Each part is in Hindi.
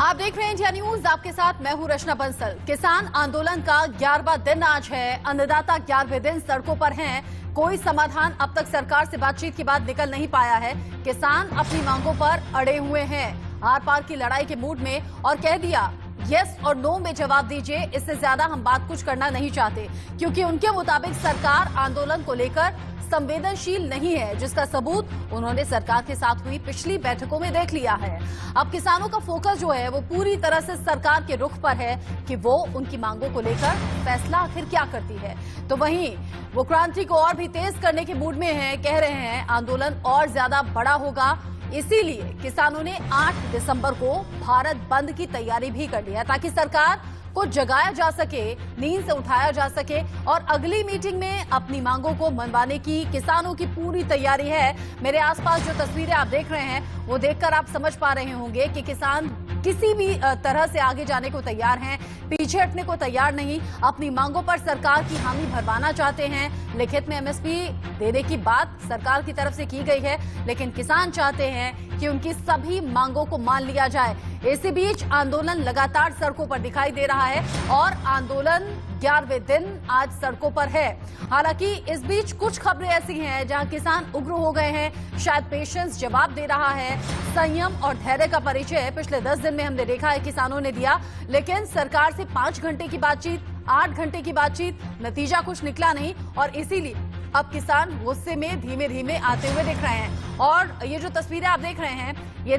आप देख रहे हैं इंडिया न्यूज, आपके साथ मैं हूं रचना बंसल। किसान आंदोलन का 11वां दिन आज है। अन्नदाता 11वें दिन सड़कों पर हैं। कोई समाधान अब तक सरकार से बातचीत के बाद निकल नहीं पाया है। किसान अपनी मांगों पर अड़े हुए हैं, आर पार की लड़ाई के मूड में, और कह दिया यस और नो में जवाब दीजिए, इससे ज्यादा हम बात कुछ करना नहीं चाहते, क्योंकि उनके मुताबिक सरकार आंदोलन को लेकर संवेदनशील नहीं है, जिसका सबूत उन्होंने सरकार के साथ हुई पिछली बैठकों में देख लिया है। अब किसानों का फोकस जो है वो पूरी तरह से सरकार के रुख पर है कि वो उनकी मांगों को लेकर फैसला आखिर क्या करती है। तो वहीं वो क्रांति को और भी तेज करने के मूड में है, कह रहे हैं आंदोलन और ज्यादा बड़ा होगा। इसीलिए किसानों ने 8 दिसंबर को भारत बंद की तैयारी भी कर ली है, ताकि सरकार को जगाया जा सके, नींद से उठाया जा सके, और अगली मीटिंग में अपनी मांगों को मनवाने की किसानों की पूरी तैयारी है। मेरे आसपास जो तस्वीरें आप देख रहे हैं वो देखकर आप समझ पा रहे होंगे कि किसान किसी भी तरह से आगे जाने को तैयार हैं, पीछे हटने को तैयार नहीं। अपनी मांगों पर सरकार की हामी भरवाना चाहते हैं। लिखित में एमएसपी देने की बात सरकार की तरफ से की गई है, लेकिन किसान चाहते हैं कि उनकी सभी मांगों को मान लिया जाए। इसी बीच आंदोलन लगातार सड़कों पर दिखाई दे रहा है और आंदोलन 11वें दिन आज सड़कों पर है। हालांकि इस बीच कुछ खबरें ऐसी हैं जहां किसान उग्र हो गए हैं, शायद पेशेंस जवाब दे रहा है। संयम और धैर्य का परिचय पिछले 10 दिन में हमने देखा है किसानों ने दिया, लेकिन सरकार से 5 घंटे की बातचीत, 8 घंटे की बातचीत, नतीजा कुछ निकला नहीं, और इसीलिए अब किसान गुस्से में धीमे धीमे आते हुए दिख रहे हैं। और ये जो तस्वीरें आप देख रहे हैं, ये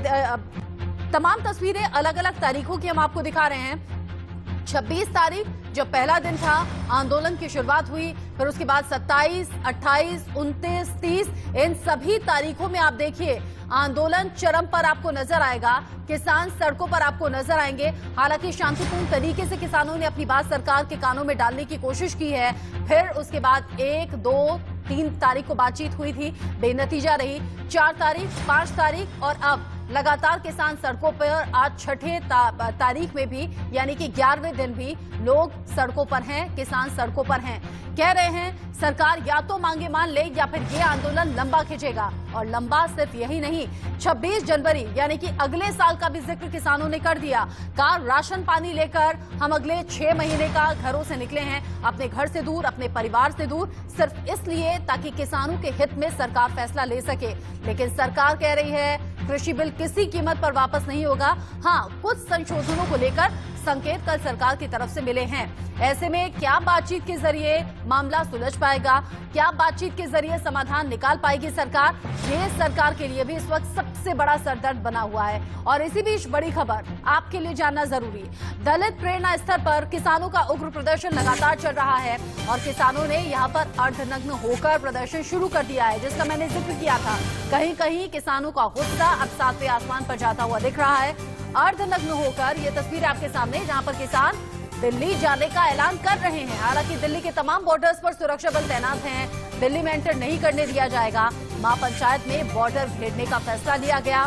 तमाम तस्वीरें अलग अलग तारीखों की हम आपको दिखा रहे हैं। 26 तारीख जब पहला दिन था, आंदोलन की शुरुआत हुई, फिर उसके बाद 27, 28, 29, 30, इन सभी तारीखों में आप देखिए आंदोलन चरम पर आपको नजर आएगा। किसान सड़कों पर आपको नजर आएंगे। हालांकि शांतिपूर्ण तरीके से किसानों ने अपनी बात सरकार के कानों में डालने की कोशिश की है। फिर उसके बाद 1, 2, 3 तारीख को बातचीत हुई थी, बेनतीजा रही। 4 तारीख, 5 तारीख, और अब लगातार किसान सड़कों पर। आज छठे तारीख में भी, यानी कि 11वें दिन भी लोग सड़कों पर हैं, किसान सड़कों पर हैं। कह रहे हैं सरकार या तो मांगे मान ले या फिर ये आंदोलन लंबा खिंचेगा। और लंबा सिर्फ यही नहीं, 26 जनवरी यानी कि अगले साल का भी जिक्र किसानों ने कर दिया। कहा राशन पानी लेकर हम अगले 6 महीने का घरों से निकले हैं, अपने घर से दूर, अपने परिवार से दूर, सिर्फ इसलिए ताकि किसानों के हित में सरकार फैसला ले सके। लेकिन सरकार कह रही है कृषि बिल किसी कीमत पर वापस नहीं होगा। हाँ, कुछ संशोधनों को लेकर संकेत कल सरकार की तरफ से मिले हैं। ऐसे में क्या बातचीत के जरिए मामला सुलझ पाएगा, क्या बातचीत के जरिए समाधान निकाल पाएगी सरकार, ये सरकार के लिए भी इस वक्त सबसे बड़ा सरदर्द बना हुआ है। और इसी बीच बड़ी खबर आपके लिए जानना जरूरी, दलित प्रेरणा स्थल पर किसानों का उग्र प्रदर्शन लगातार चल रहा है, और किसानों ने यहाँ पर अर्धनग्न होकर प्रदर्शन शुरू कर दिया है, जिसका मैंने जिक्र किया था। कहीं कहीं किसानों का गुस्सा अब 7वें आसमान पर जाता हुआ दिख रहा है। अर्धनग्न होकर ये तस्वीर आपके सामने, जहां पर किसान दिल्ली जाने का ऐलान कर रहे हैं। हालांकि दिल्ली के तमाम बॉर्डर्स पर सुरक्षा बल तैनात हैं, दिल्ली में एंटर नहीं करने दिया जाएगा। महापंचायत में बॉर्डर घेरने का फैसला लिया गया।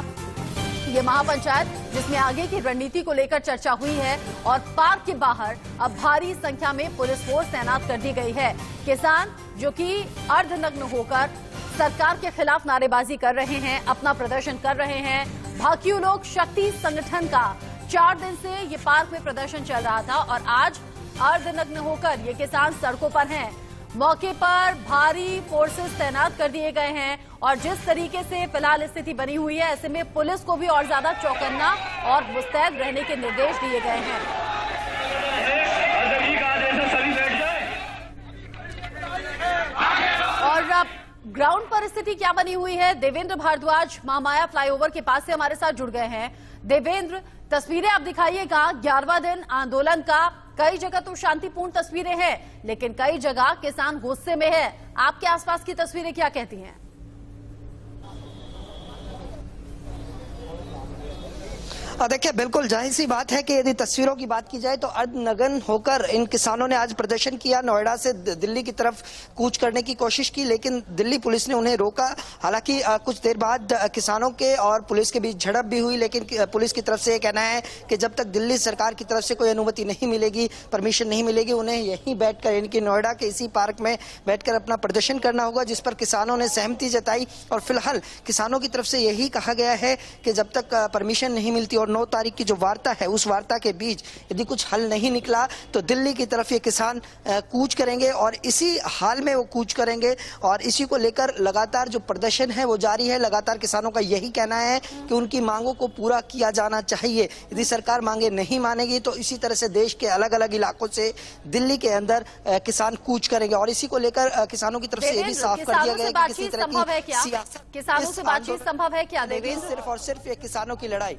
ये महापंचायत जिसमें आगे की रणनीति को लेकर चर्चा हुई है, और पार्क के बाहर अब भारी संख्या में पुलिस फोर्स तैनात कर दी गई है। किसान जो कि अर्धनग्न होकर सरकार के खिलाफ नारेबाजी कर रहे हैं, अपना प्रदर्शन कर रहे हैं। भाकियू लोक शक्ति संगठन का 4 दिन से ये पार्क में प्रदर्शन चल रहा था, और आज अर्धनग्न होकर ये किसान सड़कों पर हैं। मौके पर भारी फोर्सेस तैनात कर दिए गए हैं, और जिस तरीके से फिलहाल स्थिति बनी हुई है, ऐसे में पुलिस को भी और ज्यादा चौकन्ना और मुस्तैद रहने के निर्देश दिए गए हैं। और अब ग्राउंड पर स्थिति क्या बनी हुई है, देवेंद्र भारद्वाज महामाया फ्लाईओवर के पास से हमारे साथ जुड़ गए हैं। देवेंद्र, तस्वीरें आप दिखाइएगा 11वां दिन आंदोलन का। कई जगह तो शांतिपूर्ण तस्वीरें हैं, लेकिन कई जगह किसान गुस्से में है। आपके आसपास की तस्वीरें क्या कहती हैं? देखिए, बिल्कुल जाहिर सी बात है कि यदि तस्वीरों की बात की जाए तो अर्धनग्न होकर इन किसानों ने आज प्रदर्शन किया। नोएडा से दिल्ली की तरफ कूच करने की कोशिश की, लेकिन दिल्ली पुलिस ने उन्हें रोका। हालांकि कुछ देर बाद किसानों के और पुलिस के बीच झड़प भी हुई, लेकिन पुलिस की तरफ से ये कहना है कि जब तक दिल्ली सरकार की तरफ से कोई अनुमति नहीं मिलेगी, परमिशन नहीं मिलेगी, उन्हें यहीं बैठकर, इनकी नोएडा के इसी पार्क में बैठकर अपना प्रदर्शन करना होगा, जिस पर किसानों ने सहमति जताई। और फिलहाल किसानों की तरफ से यही कहा गया है कि जब तक परमिशन नहीं मिलती और 9 तारीख की जो वार्ता है उस वार्ता के बीच यदि कुछ हल नहीं निकला तो दिल्ली की तरफ ये किसान कूच करेंगे और इसी हाल में वो कूच करेंगे और इसी को लेकर लगातार जो प्रदर्शन है वो जारी है। लगातार किसानों का यही कहना है कि उनकी मांगों को पूरा किया जाना चाहिए। यदि सरकार मांगे नहीं मानेगी तो इसी तरह से देश के अलग अलग इलाकों से दिल्ली के अंदर किसान कूच करेंगे और इसी को लेकर किसानों की तरफ से ये भी साफ कर दिया गया है कि किसी तरह की सियासत किसानों से बातचीत संभव है क्या देवेंद्र? सिर्फ और सिर्फ ये किसानों की लड़ाई।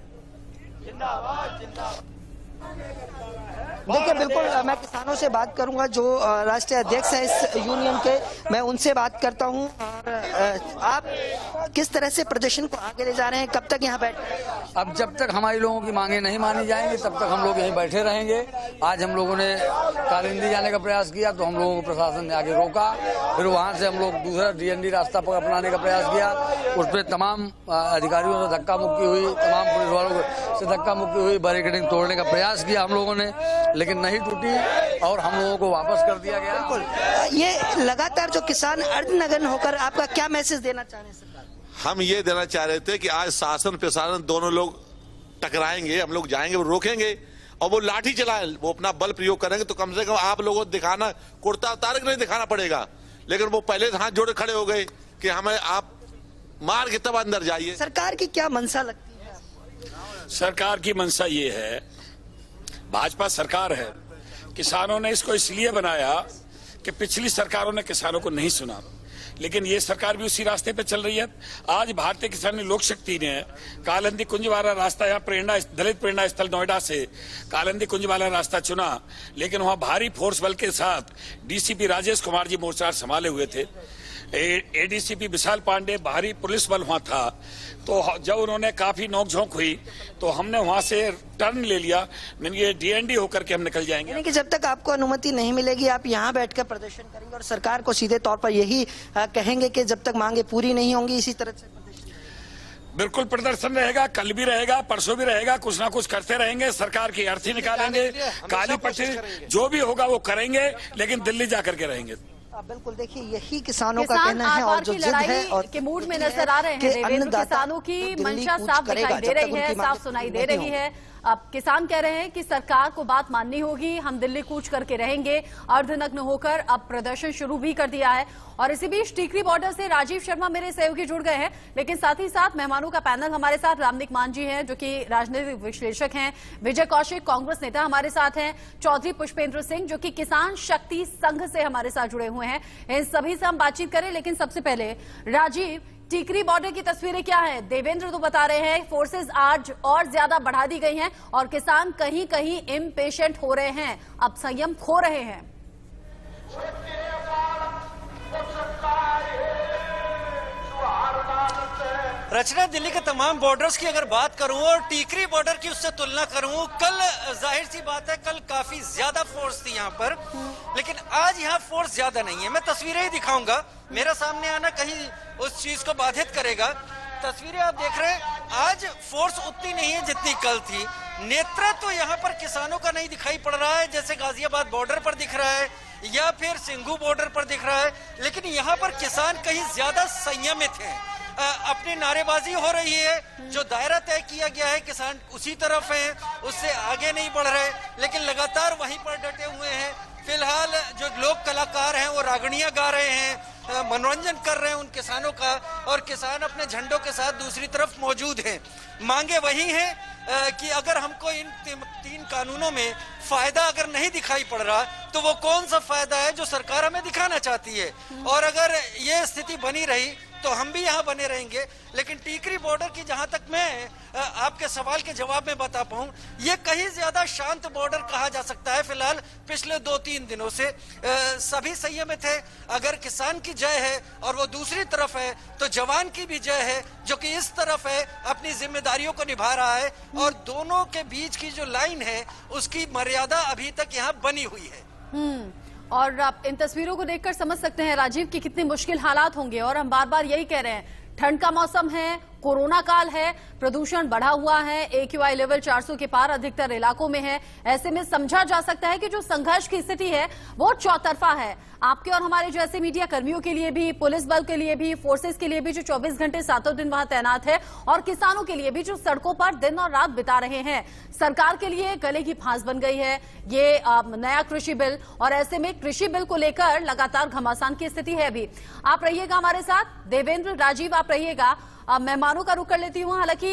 देखिए बिल्कुल मैं किसानों से बात करूंगा जो राष्ट्रीय अध्यक्ष है इस यूनियन के, मैं उनसे बात करता हूं। और आप किस तरह से प्रदर्शन को आगे ले जा रहे हैं, कब तक यहाँ बैठे? अब जब तक हमारी लोगों की मांगे नहीं मानी जाएंगी तब तक हम लोग यहीं बैठे रहेंगे। आज हम लोगों ने कालिंदी जाने का प्रयास किया तो हम लोगों को प्रशासन ने आगे रोका, फिर वहाँ से हम लोग दूसरा DND रास्ता पर अपनाने का प्रयास किया। उस पर तमाम अधिकारियों से धक्का मुक्की हुई, तमाम पुलिस वालों से धक्का मुक्की हुई, बैरिकेडिंग तोड़ने का प्रयास किया हम लोगों ने, लेकिन नहीं टूटी और हम लोगों को वापस कर दिया गया। बिल्कुल ये लगातार जो किसान अर्धनग्न होकर आपका क्या मैसेज देना चाह रहे हैं सरकार? हम ये देना चाह रहे थे कि आज शासन प्रशासन दोनों लोग टकराएंगे, हम लोग जाएंगे, वो रोकेंगे और वो लाठी चलाएं, वो अपना बल प्रयोग करेंगे तो कम से कम आप लोगों को दिखाना, कुर्ता उतार के नहीं दिखाना पड़ेगा। लेकिन वो पहले हाथ जोड़े खड़े हो गए कि हमें आप मार के तब अंदर जाइए। सरकार की क्या मंशा लगती है? सरकार की मंशा ये है, भाजपा सरकार है, किसानों ने इसको इसलिए बनाया कि पिछली सरकारों ने किसानों को नहीं सुना, लेकिन ये सरकार भी उसी रास्ते पे चल रही है। आज भारतीय किसान लोक शक्ति ने कालिंदी कुंज वाला रास्ता, यहाँ प्रेरणा दलित प्रेरणा स्थल नोएडा से कालिंदी कुंज वाला रास्ता चुना, लेकिन वहाँ भारी फोर्स बल के साथ DCP राजेश कुमार जी मोर्चा संभाले हुए थे, ADCP विशाल पांडे, भारी पुलिस बल वहाँ था। तो जब उन्होंने काफी नोकझोंक हुई तो हमने वहां से टर्न ले लिया, मैंने ये DND होकर के हम निकल जाएंगे। यानी कि जब तक आपको अनुमति नहीं मिलेगी आप यहाँ बैठकर प्रदर्शन करेंगे और सरकार को सीधे तौर पर यही कहेंगे कि जब तक मांगे पूरी नहीं होंगी इसी तरह से प्रदर्शन? बिल्कुल प्रदर्शन रहेगा, कल भी रहेगा, परसों भी रहेगा, कुछ ना कुछ करते रहेंगे, सरकार की अर्थी निकालेंगे, काली पट्टी जो भी होगा वो करेंगे, लेकिन दिल्ली जाकर के रहेंगे। बिल्कुल देखिए यही किसानों का कहना है और जो जिद है और के मूड में नजर आ रहे हैं देवेंद्र। किसानों की मंशा साफ दिखाई दे रही है, साफ सुनाई दे रही है। अब किसान कह रहे हैं कि सरकार को बात माननी होगी, हम दिल्ली कूच करके रहेंगे। अर्धनग्न होकर अब प्रदर्शन शुरू भी कर दिया है। और इसी बीच टीकरी बॉर्डर से राजीव शर्मा मेरे सहयोगी जुड़ गए हैं, लेकिन साथ ही साथ मेहमानों का पैनल हमारे साथ रामनिक मान जी हैं जो कि राजनीतिक विश्लेषक हैं, विजय कौशिक कांग्रेस नेता हमारे साथ हैं, चौधरी पुष्पेंद्र सिंह जो कि किसान शक्ति संघ से हमारे साथ जुड़े हुए हैं। इन सभी से हम बातचीत करें, लेकिन सबसे पहले राजीव, टीकरी बॉर्डर की तस्वीरें क्या है? देवेंद्र तो बता रहे हैं फोर्सेस आज और ज्यादा बढ़ा दी गई हैं और किसान कहीं कहीं इम्पेशेंट हो रहे हैं, अब संयम खो रहे हैं। रचना, दिल्ली के तमाम बॉर्डर्स की अगर बात करूं और टीकरी बॉर्डर की उससे तुलना करूं, कल जाहिर सी बात है कल काफी ज्यादा फोर्स थी यहाँ पर, लेकिन आज यहाँ फोर्स ज्यादा नहीं है। मैं तस्वीरें ही दिखाऊंगा, मेरा सामने आना कहीं उस चीज को बाधित करेगा। तस्वीरें आप देख रहे हैं, आज फोर्स उतनी नहीं है जितनी कल थी। नेतृत्व यहाँ पर किसानों का नहीं दिखाई पड़ रहा है जैसे गाजियाबाद बॉर्डर पर दिख रहा है या फिर सिंघू बॉर्डर पर दिख रहा है, लेकिन यहाँ पर किसान कहीं ज्यादा संयमित हैं। अपनी नारेबाजी हो रही है, जो दायरा तय किया गया है किसान उसी तरफ है, उससे आगे नहीं बढ़ रहे, लेकिन लगातार वहीं पर डटे हुए हैं। फिलहाल जो लोक कलाकार हैं वो रागणियां गा रहे हैं, मनोरंजन कर रहे हैं उन किसानों का, और किसान अपने झंडों के साथ दूसरी तरफ मौजूद हैं। मांगे वही हैं कि अगर हमको इन 3 कानूनों में फायदा अगर नहीं दिखाई पड़ रहा तो वो कौन सा फायदा है जो सरकार हमें दिखाना चाहती है, और अगर ये स्थिति बनी रही तो हम भी यहाँ बने रहेंगे। लेकिन टीकरी बॉर्डर की जहां तक मैं आपके सवाल के जवाब में बता पाऊं, ये कहीं ज्यादा शांत बॉर्डर कहा जा सकता है। फिलहाल पिछले 2-3 दिनों से सभी संयमित है। अगर किसान की जय है और वो दूसरी तरफ है तो जवान की भी जय है जो कि इस तरफ है, अपनी जिम्मेदारियों को निभा रहा है, और दोनों के बीच की जो लाइन है उसकी मर्यादा अभी तक यहाँ बनी हुई है। और आप इन तस्वीरों को देखकर समझ सकते हैं राजीव की कितने मुश्किल हालात होंगे। और हम बार बार यही कह रहे हैं, ठंड का मौसम है, कोरोना काल है, प्रदूषण बढ़ा हुआ है, AQI लेवल 400 के पार अधिकतर इलाकों में है। ऐसे में समझा जा सकता है कि जो संघर्ष की स्थिति है वो चौतरफा है। आपके और हमारे जैसे मीडिया कर्मियों के लिए भी, पुलिस बल के लिए भी, फोर्सेस के लिए भी जो 24 घंटे 7 दिन वहां तैनात है, और किसानों के लिए भी जो सड़कों पर दिन और रात बिता रहे हैं। सरकार के लिए गले की फांस बन गई है ये नया कृषि बिल, और ऐसे में कृषि बिल को लेकर लगातार घमासान की स्थिति है। अभी आप रहिएगा हमारे साथ, देवेंद्र, राजीव आप रहिएगा। मेहमानों का रुख कर लेती हूं। हालांकि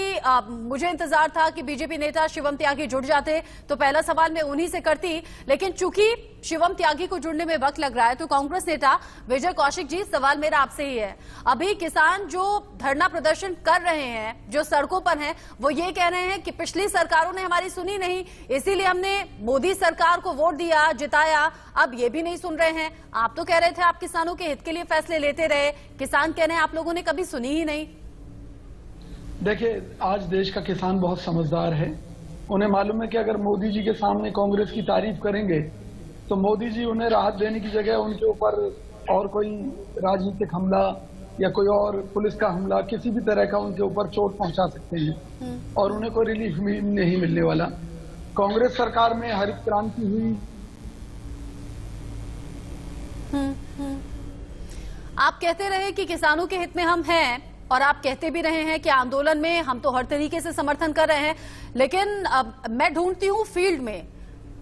मुझे इंतजार था कि बीजेपी नेता शिवम त्यागी जुड़ जाते तो पहला सवाल मैं उन्हीं से करती, लेकिन चूंकि शिवम त्यागी को जुड़ने में वक्त लग रहा है तो कांग्रेस नेता विजय कौशिक जी, सवाल मेरा आपसे ही है। अभी किसान जो धरना प्रदर्शन कर रहे हैं, जो सड़कों पर हैं, वो ये कह रहे हैं कि पिछली सरकारों ने हमारी सुनी नहीं, इसीलिए हमने मोदी सरकार को वोट दिया, जिताया, अब ये भी नहीं सुन रहे हैं। आप तो कह रहे थे आप किसानों के हित के लिए फैसले लेते रहे, किसान कह रहे हैं आप लोगों ने कभी सुनी ही नहीं। देखिए, आज देश का किसान बहुत समझदार है। उन्हें मालूम है कि अगर मोदी जी के सामने कांग्रेस की तारीफ करेंगे तो मोदी जी उन्हें राहत देने की जगह उनके ऊपर और कोई राजनीतिक हमला या कोई और पुलिस का हमला, किसी भी तरह का उनके ऊपर चोट पहुंचा सकते हैं और उन्हें कोई रिलीफ नहीं मिलने वाला। कांग्रेस सरकार में हरित क्रांति हुई। आप कहते रहे कि किसानों के हित में हम हैं, और आप कहते भी रहे हैं कि आंदोलन में हम तो हर तरीके से समर्थन कर रहे हैं, लेकिन अब मैं ढूंढती हूं फील्ड में,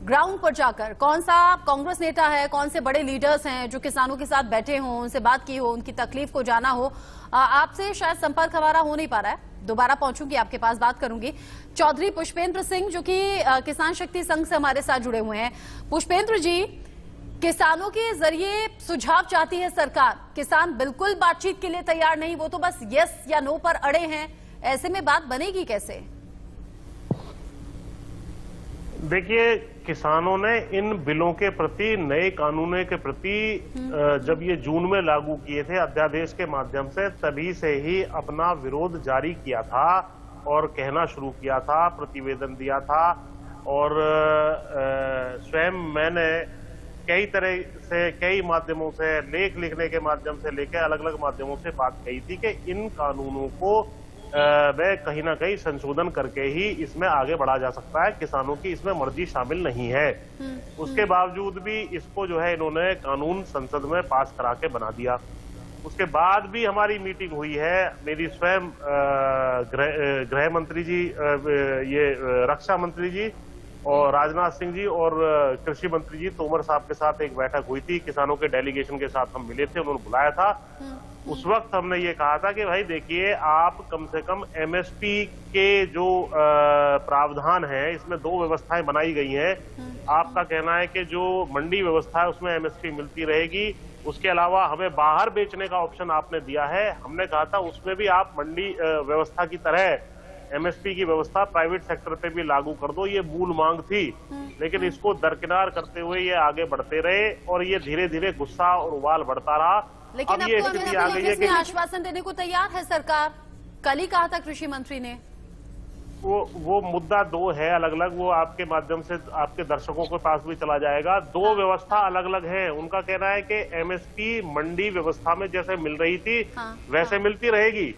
ग्राउंड पर जाकर कौन सा कांग्रेस नेता है, कौन से बड़े लीडर्स हैं जो किसानों के साथ बैठे हों, उनसे बात की हो, उनकी तकलीफ को जाना हो। आपसे शायद संपर्क हमारा हो नहीं पा रहा है, दोबारा पहुंचूंगी आपके पास, बात करूंगी। चौधरी पुष्पेंद्र सिंह जो कि किसान शक्ति संघ से हमारे साथ जुड़े हुए हैं। पुष्पेंद्र जी, किसानों के जरिए सुझाव चाहती है सरकार, किसान बिल्कुल बातचीत के लिए तैयार नहीं, वो तो बस यस या नो पर अड़े हैं, ऐसे में बात बनेगी कैसे? देखिए, किसानों ने इन बिलों के प्रति, नए कानूनों के प्रति जब ये जून में लागू किए थे अध्यादेश के माध्यम से, तभी से ही अपना विरोध जारी किया था और कहना शुरू किया था, प्रतिवेदन दिया था। और स्वयं मैंने कई तरह से, कई माध्यमों से, लेख लिखने के माध्यम से लेकर अलग अलग माध्यमों से बात कही थी कि इन कानूनों को वह कहीं ना कहीं संशोधन करके ही इसमें आगे बढ़ा जा सकता है, किसानों की इसमें मर्जी शामिल नहीं है। उसके बावजूद भी इसको जो है इन्होंने कानून संसद में पास करा के बना दिया। उसके बाद भी हमारी मीटिंग हुई है, मेरी स्वयं गृह मंत्री जी, ये रक्षा मंत्री जी और राजनाथ सिंह जी और कृषि मंत्री जी तोमर साहब के साथ एक बैठक हुई थी। किसानों के डेलीगेशन के साथ हम मिले थे, उन्होंने बुलाया था। उस वक्त हमने ये कहा था कि भाई देखिए, आप कम से कम MSP के जो प्रावधान है, इसमें 2 व्यवस्थाएं बनाई गई हैं। आपका कहना है कि जो मंडी व्यवस्था है उसमें MSP मिलती रहेगी, उसके अलावा हमें बाहर बेचने का ऑप्शन आपने दिया है। हमने कहा था उसमें भी आप मंडी व्यवस्था की तरह MSP की व्यवस्था प्राइवेट सेक्टर पे भी लागू कर दो, ये मूल मांग थी। लेकिन इसको दरकिनार करते हुए ये आगे बढ़ते रहे और ये धीरे धीरे गुस्सा और उबाल बढ़ता रहा। लेकिन अब ये स्थिति आ गई है कि आश्वासन देने को तैयार है सरकार, कल ही कहा था कृषि मंत्री ने। वो मुद्दा 2 है अलग अलग, वो आपके माध्यम से आपके दर्शकों के पास भी चला जाएगा। 2 व्यवस्था अलग अलग है। उनका कहना है कि MSP मंडी व्यवस्था में जैसे मिल रही थी वैसे मिलती रहेगी।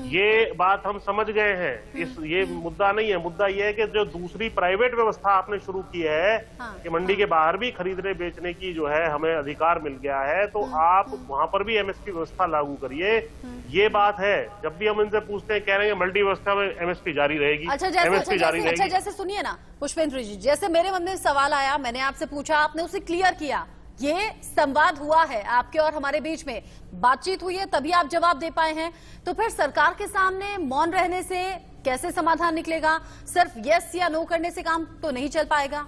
ये बात हम समझ गए हैं, ये मुद्दा नहीं है। मुद्दा ये है कि जो दूसरी प्राइवेट व्यवस्था आपने शुरू की है कि मंडी के बाहर भी खरीदने बेचने की जो है हमें अधिकार मिल गया है, तो आप वहां पर भी MSP व्यवस्था लागू करिए। ये बात है। जब भी हम इनसे पूछते हैं, कह रहे हैं मंडी व्यवस्था में MSP जारी रहेगी। अच्छा, जैसे सुनिए ना पुष्पेंद्र जी, जैसे मेरे मन में सवाल आया, मैंने आपसे पूछा, आपने उसे क्लियर किया। ये संवाद हुआ है आपके और हमारे बीच में, बातचीत हुई है, तभी आप जवाब दे पाए हैं। तो फिर सरकार के सामने मौन रहने से कैसे समाधान निकलेगा? सिर्फ यस या नो करने से काम तो नहीं चल पाएगा।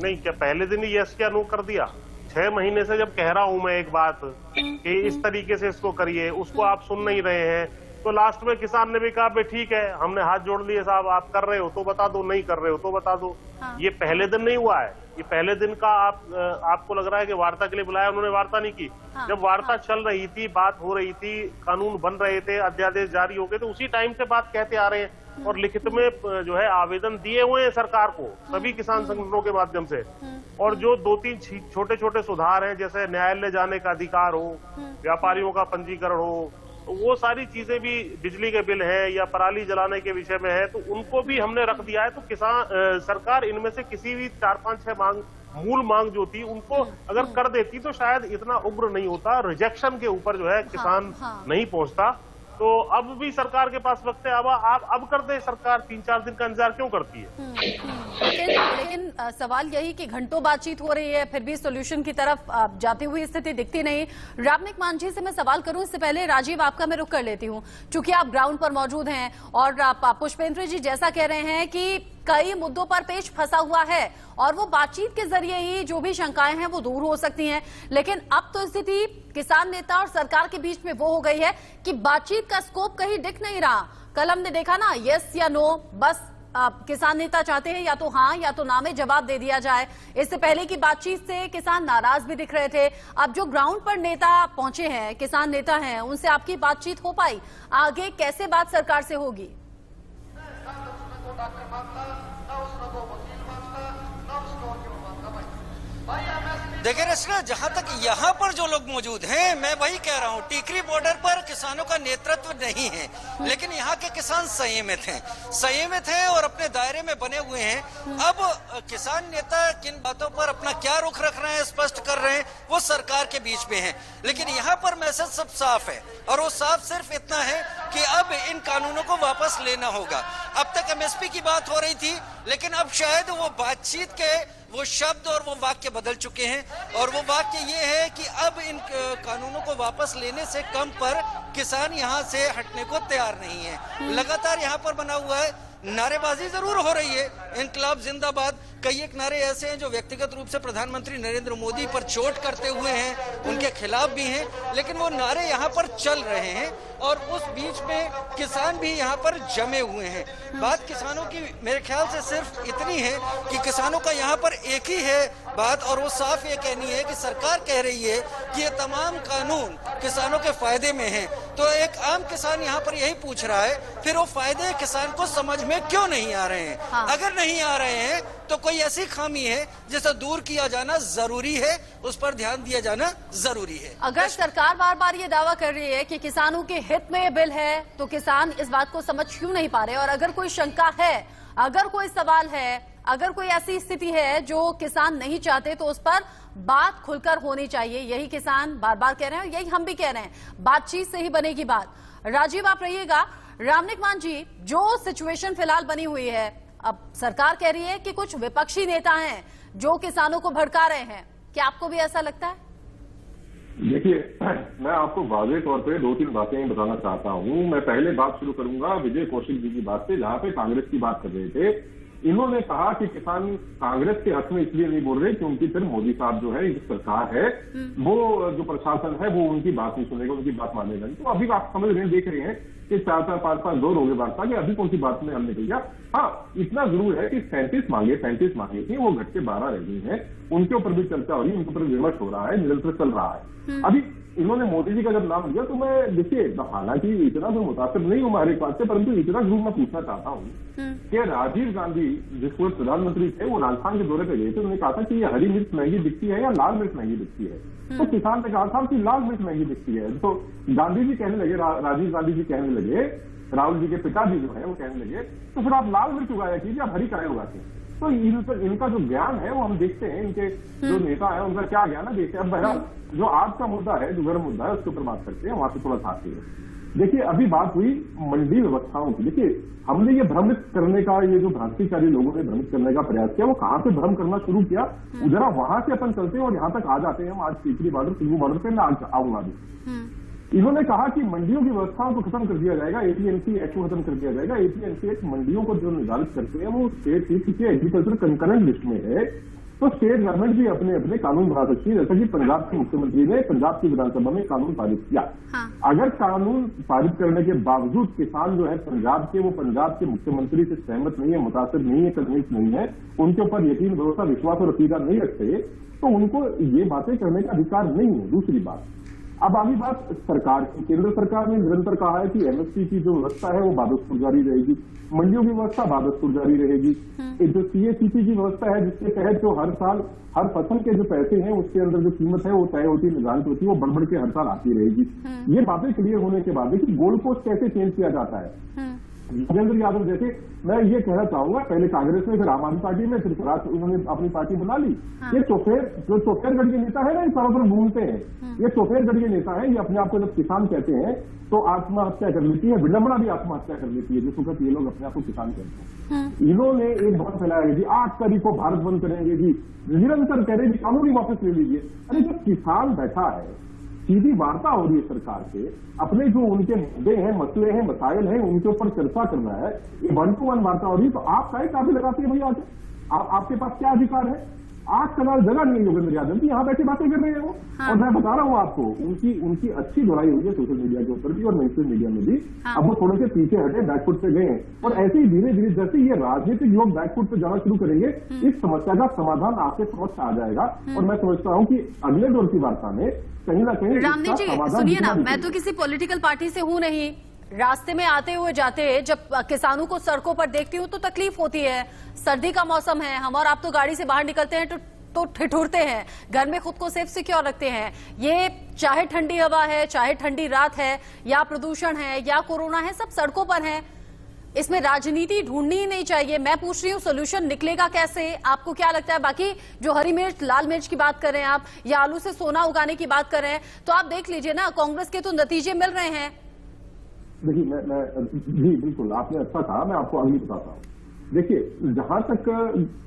नहीं, क्या पहले दिन ही यस या नो कर दिया? 6 महीने से जब कह रहा हूं मैं एक बात कि इस तरीके से इसको करिए, उसको आप सुन नहीं रहे हैं। तो लास्ट में किसान ने भी कहा भाई ठीक है, हमने हाथ जोड़ लिए, साहब आप कर रहे हो तो बता दो, नहीं कर रहे हो तो बता दो। ये पहले दिन नहीं हुआ है, ये पहले दिन का आपको लग रहा है कि वार्ता के लिए बुलाया, उन्होंने वार्ता नहीं की। जब वार्ता चल रही थी, बात हो रही थी, कानून बन रहे थे, अध्यादेश जारी हो गए, तो उसी टाइम से बात कहते आ रहे हैं और लिखित में जो है आवेदन दिए हुए हैं सरकार को, सभी किसान संगठनों के माध्यम से। और जो 2-3 छोटे छोटे सुधार हैं, जैसे न्यायालय जाने का अधिकार हो, व्यापारियों का पंजीकरण हो, वो सारी चीजें भी, बिजली के बिल है या पराली जलाने के विषय में है, तो उनको भी हमने रख दिया है। तो किसान सरकार इनमें से किसी भी 4, 5, 6 मूल मांग जो थी उनको अगर कर देती तो शायद इतना उग्र नहीं होता, रिजेक्शन के ऊपर जो है किसान नहीं पहुंचता। तो अब भी सरकार के पास वक्त है, अब कर दे सरकार, 3-4 दिन का इंतजार क्यों करती है? लेकिन सवाल यही कि घंटों बातचीत हो रही है, फिर भी सोल्यूशन की तरफ जाती हुई स्थिति दिखती नहीं। रामनिक मांझी से मैं सवाल करूं इससे पहले राजीव आपका मैं रुख कर लेती हूं, चूंकि आप ग्राउंड पर मौजूद हैं और पुष्पेंद्र जी जैसा कह रहे हैं कि कई मुद्दों पर पेच फंसा हुआ है और वो बातचीत के जरिए ही जो भी शंकाएं हैं वो दूर हो सकती हैं, लेकिन अब तो स्थिति किसान नेता और सरकार के बीच में वो हो गई है कि बातचीत का स्कोप कहीं दिख नहीं रहा। कल हमने देखा ना, यस या नो, बस किसान नेता चाहते हैं या तो हाँ या तो ना में जवाब दे दिया जाए। इससे पहले की बातचीत से किसान नाराज भी दिख रहे थे। अब जो ग्राउंड पर नेता पहुंचे हैं, किसान नेता हैं, उनसे आपकी बातचीत हो पाई? आगे कैसे बात सरकार से होगी? देखिए रचना, जहां तक यहाँ पर जो लोग मौजूद हैं, मैं वही कह रहा हूँ, टीकरी बॉर्डर पर किसानों का नेतृत्व नहीं है, लेकिन यहाँ के किसान संयमित हैं और अपने दायरे में बने हुए हैं। अब किसान नेता किन बातों पर अपना क्या रुख रख रहे हैं, स्पष्ट कर रहे हैं, वो सरकार के बीच में है। लेकिन यहाँ पर मैसेज सब साफ है और वो साफ सिर्फ इतना है कि अब इन कानूनों को वापस लेना होगा। अब तक एमएसपी की बात हो रही थी, लेकिन अब शायद वो बातचीत के वो शब्द और वो वाक्य बदल चुके हैं और वो वाक्य ये है कि अब इन कानूनों को वापस लेने से कम पर किसान यहाँ से हटने को तैयार नहीं है। लगातार यहाँ पर बना हुआ है, नारेबाजी जरूर हो रही है, इनकलाब जिंदाबाद, कई एक नारे ऐसे हैं जो व्यक्तिगत रूप से प्रधानमंत्री नरेंद्र मोदी पर चोट करते हुए हैं, उनके खिलाफ भी हैं, लेकिन वो नारे यहाँ पर चल रहे हैं और उस बीच में किसान भी यहाँ पर जमे हुए हैं। बात किसानों की मेरे ख्याल से सिर्फ इतनी है कि किसानों का यहाँ पर एक ही है बात, और वो साफ ये कहनी है कि सरकार कह रही है कि ये तमाम कानून किसानों के फायदे में हैं। तो एक आम किसान यहाँ पर यही पूछ रहा है, फिर वो फायदे किसान को समझ में क्यों नहीं आ रहे हैं? अगर नहीं आ रहे हैं तो कोई ऐसी खामी है जिसे दूर किया जाना जरूरी है, उस पर ध्यान दिया जाना जरूरी है। अगर सरकार बार बार ये दावा कर रही है कि किसानों के हित में ये बिल है, तो किसान इस बात को समझ क्यों नहीं पा रहे? और अगर कोई शंका है, अगर कोई सवाल है, अगर कोई ऐसी स्थिति है जो किसान नहीं चाहते, तो उस पर बात खुलकर होनी चाहिए। यही किसान बार बार कह रहे हैं और यही हम भी कह रहे हैं, बातचीत से ही बनेगी बात। राजीव आप रहिएगा। रामनिक मांझी, जो सिचुएशन फिलहाल बनी हुई है, अब सरकार कह रही है कि कुछ विपक्षी नेता हैं जो किसानों को भड़का रहे हैं, क्या आपको भी ऐसा लगता है? देखिए, मैं आपको वाज़ेह तौर पे 2-3 बातें बताना चाहता हूँ। मैं पहले बात शुरू करूंगा विजय कौशिक जी की बात से, जहां पे कांग्रेस की बात कर रहे थे। इन्होंने कहा कि किसान कांग्रेस के हक में इसलिए नहीं बोल रहे क्योंकि फिर मोदी साहब जो है, सरकार है, वो जो प्रशासन है वो उनकी बात नहीं सुनेगा, उनकी बात मानेगा नहीं। तो अभी आप समझ रहे हैं, देख रहे हैं कि 4-4, 5-5 दौर हो गए बात था कि अभी कौन सी बात में हमने कही। हाँ, इतना जरूर है कि 37 मांगे थी, वो घट के 12 रह गई हैं। उनके ऊपर भी चर्चा हो रही है, उनके ऊपर विमर्श हो रहा है, निरंतर चल रहा है। अभी इन्होंने मोदी जी का जब नाम लिया तो मैं, देखिए, हालांकि इतना तो मुतासिर नहीं हूं हमारे बात से, परंतु इतना जरूर मैं पूछना चाहता हूं कि राजीव गांधी जिस वक्त प्रधानमंत्री थे, वो राजस्थान के दौरे पे गए थे। उन्होंने कहा था कि ये हरी मिर्च महंगी दिखती है या लाल मिर्च महंगी दिखती है। तो किसान ने कहा था कि लाल मिर्च महंगी दिखती है। तो गांधी जी कहने लगे, राजीव गांधी जी कहने लगे, राहुल जी के पिताजी जो है वो कहने लगे, तो फिर आप लाल मिर्च उगाया कीजिए, आप हरी काहे उगाते हैं? तो इनका जो ज्ञान है वो हम देखते हैं, इनके जो नेता है उनका क्या ज्ञान है देखते हैं। अब बहरहाल जो आज का मुद्दा है, जो गर्म मुद्दा है, उसके ऊपर बात करते हैं, वहां से थोड़ा खाते हैं। देखिए, अभी बात हुई मंडी व्यवस्थाओं की। देखिए, हमने ये भ्रमित करने का, ये जो भ्रांतिकारी लोगों ने भ्रमित करने का प्रयास किया, वो कहां से भ्रम करना शुरू किया, जरा वहां से अपन चलते हैं और यहां तक आ जाते हैं। हम आज टीकरी बॉर्डर, सिंगू बॉर्डर पे मैं आऊंगा भी। इन्होंने कहा कि मंडियों की व्यवस्थाओं को खत्म कर दिया जाएगा, एपीएमसी एक्ट को खत्म कर दिया जाएगा। एपीएमसी एक्ट मंडियों को जो निर्धारित करते हैं वो स्टेट की किसी एग्रीकल्चर कंकरेंट लिस्ट में है, तो स्टेट गवर्नमेंट भी अपने अपने कानून बना सकती है। जैसा कि पंजाब के मुख्यमंत्री ने पंजाब की विधानसभा में कानून पारित किया। अगर कानून पारित करने के बावजूद किसान जो है पंजाब के, वो पंजाब के मुख्यमंत्री से सहमत नहीं है, मुतासिर नहीं है, कन्विंस नहीं है, उनके ऊपर यकीन, भरोसा, विश्वास और अकीदा नहीं रखते, तो उनको ये बातें करने का अधिकार नहीं है। दूसरी बात, अब आगे बात सरकार की। केंद्र सरकार ने निरंतर कहा है कि एमएसपी की जो व्यवस्था है वो बादस्तूर जारी रहेगी, मंडियों की व्यवस्था बादस्तूर जारी रहेगी। जो सीएसीपी की व्यवस्था है जिसके तहत जो हर साल हर फसल के जो पैसे हैं उसके अंदर जो कीमत है वो तय होती है, निर्धारित होती है, वो बढ़ के हर साल आती रहेगी। ये बातें क्लियर होने के बाद देखिए गोल पोस्ट कैसे चेंज किया जाता है। राजेंद्र यादव जैसे, मैं ये कहना चाहूंगा, पहले कांग्रेस में, फिर आम आदमी पार्टी में, फिर स्वराज उन्होंने अपनी पार्टी बना ली। ये चौफेरगढ़ के नेता है ना, इन सारों पर घूमते हैं, ये चौफेरगढ़ के नेता है। ये अपने आप को जब किसान कहते हैं तो आत्महत्या कर लेती है, विडंबना भी आत्महत्या कर लेती है, जिस वक्त ये लोग अपने आप को किसान कहते हैं। इन्होंने एक बहुत फैलाया जी 8 तारीख को भारत बंद करेंगे जी, निरंतर कह रहे जी कानूनी वापस ले लीजिए। अरे जो किसान बैठा है, सीधी वार्ता हो रही है सरकार से, अपने जो उनके मुद्दे हैं, मसले हैं, मसाइल हैं, उनके ऊपर चर्चा करना है, ये 1-to-1 वार्ता हो रही है, तो आप काहे काफी लगाते हैं भैया आके? आपके पास क्या अधिकार है? 8 कनाल जगह नहीं है योगेंद्र यादव की, यहाँ बैठे बातें कर रहे हैं वो। और मैं बता रहा हूँ आपको, उनकी अच्छी लड़ाई हुई है सोशल मीडिया के ऊपर भी और मेनस्ट्रीम मीडिया में भी। अब वो थोड़े से पीछे हटे, बैकफुट पे गए हैं, और ऐसे ही धीरे धीरे जैसे ये राजनीतिक लोग बैकफुट पे जाना शुरू करेंगे, इस समस्या का समाधान आपके समक्ष आ जाएगा। और मैं समझता हूँ कि अगले दौर की वार्ता में कहीं ना कहीं रामनी जी सुनिए ना, मैं तो किसी पॉलिटिकल पार्टी से हूं नहीं, रास्ते में आते हुए जाते जब किसानों को सड़कों पर देखती हूँ तो तकलीफ होती है। सर्दी का मौसम है, हम और आप तो गाड़ी से बाहर निकलते हैं तो ठिठुरते हैं, घर में खुद को सेफ सिक्योर रखते हैं। ये चाहे ठंडी हवा है, चाहे ठंडी रात है, या प्रदूषण है, या कोरोना है, सब सड़कों पर है। इसमें राजनीति ढूंढनी ही नहीं चाहिए। मैं पूछ रही हूँ सोल्यूशन निकलेगा कैसे, आपको क्या लगता है? बाकी जो हरी मिर्च लाल मिर्च की बात कर रहे हैं आप, या आलू से सोना उगाने की बात कर रहे हैं, तो आप देख लीजिए ना, कांग्रेस के तो नतीजे मिल रहे हैं। देखिए जी बिल्कुल आपने अच्छा कहा, मैं आपको अगली बताता हूँ। देखिए जहां तक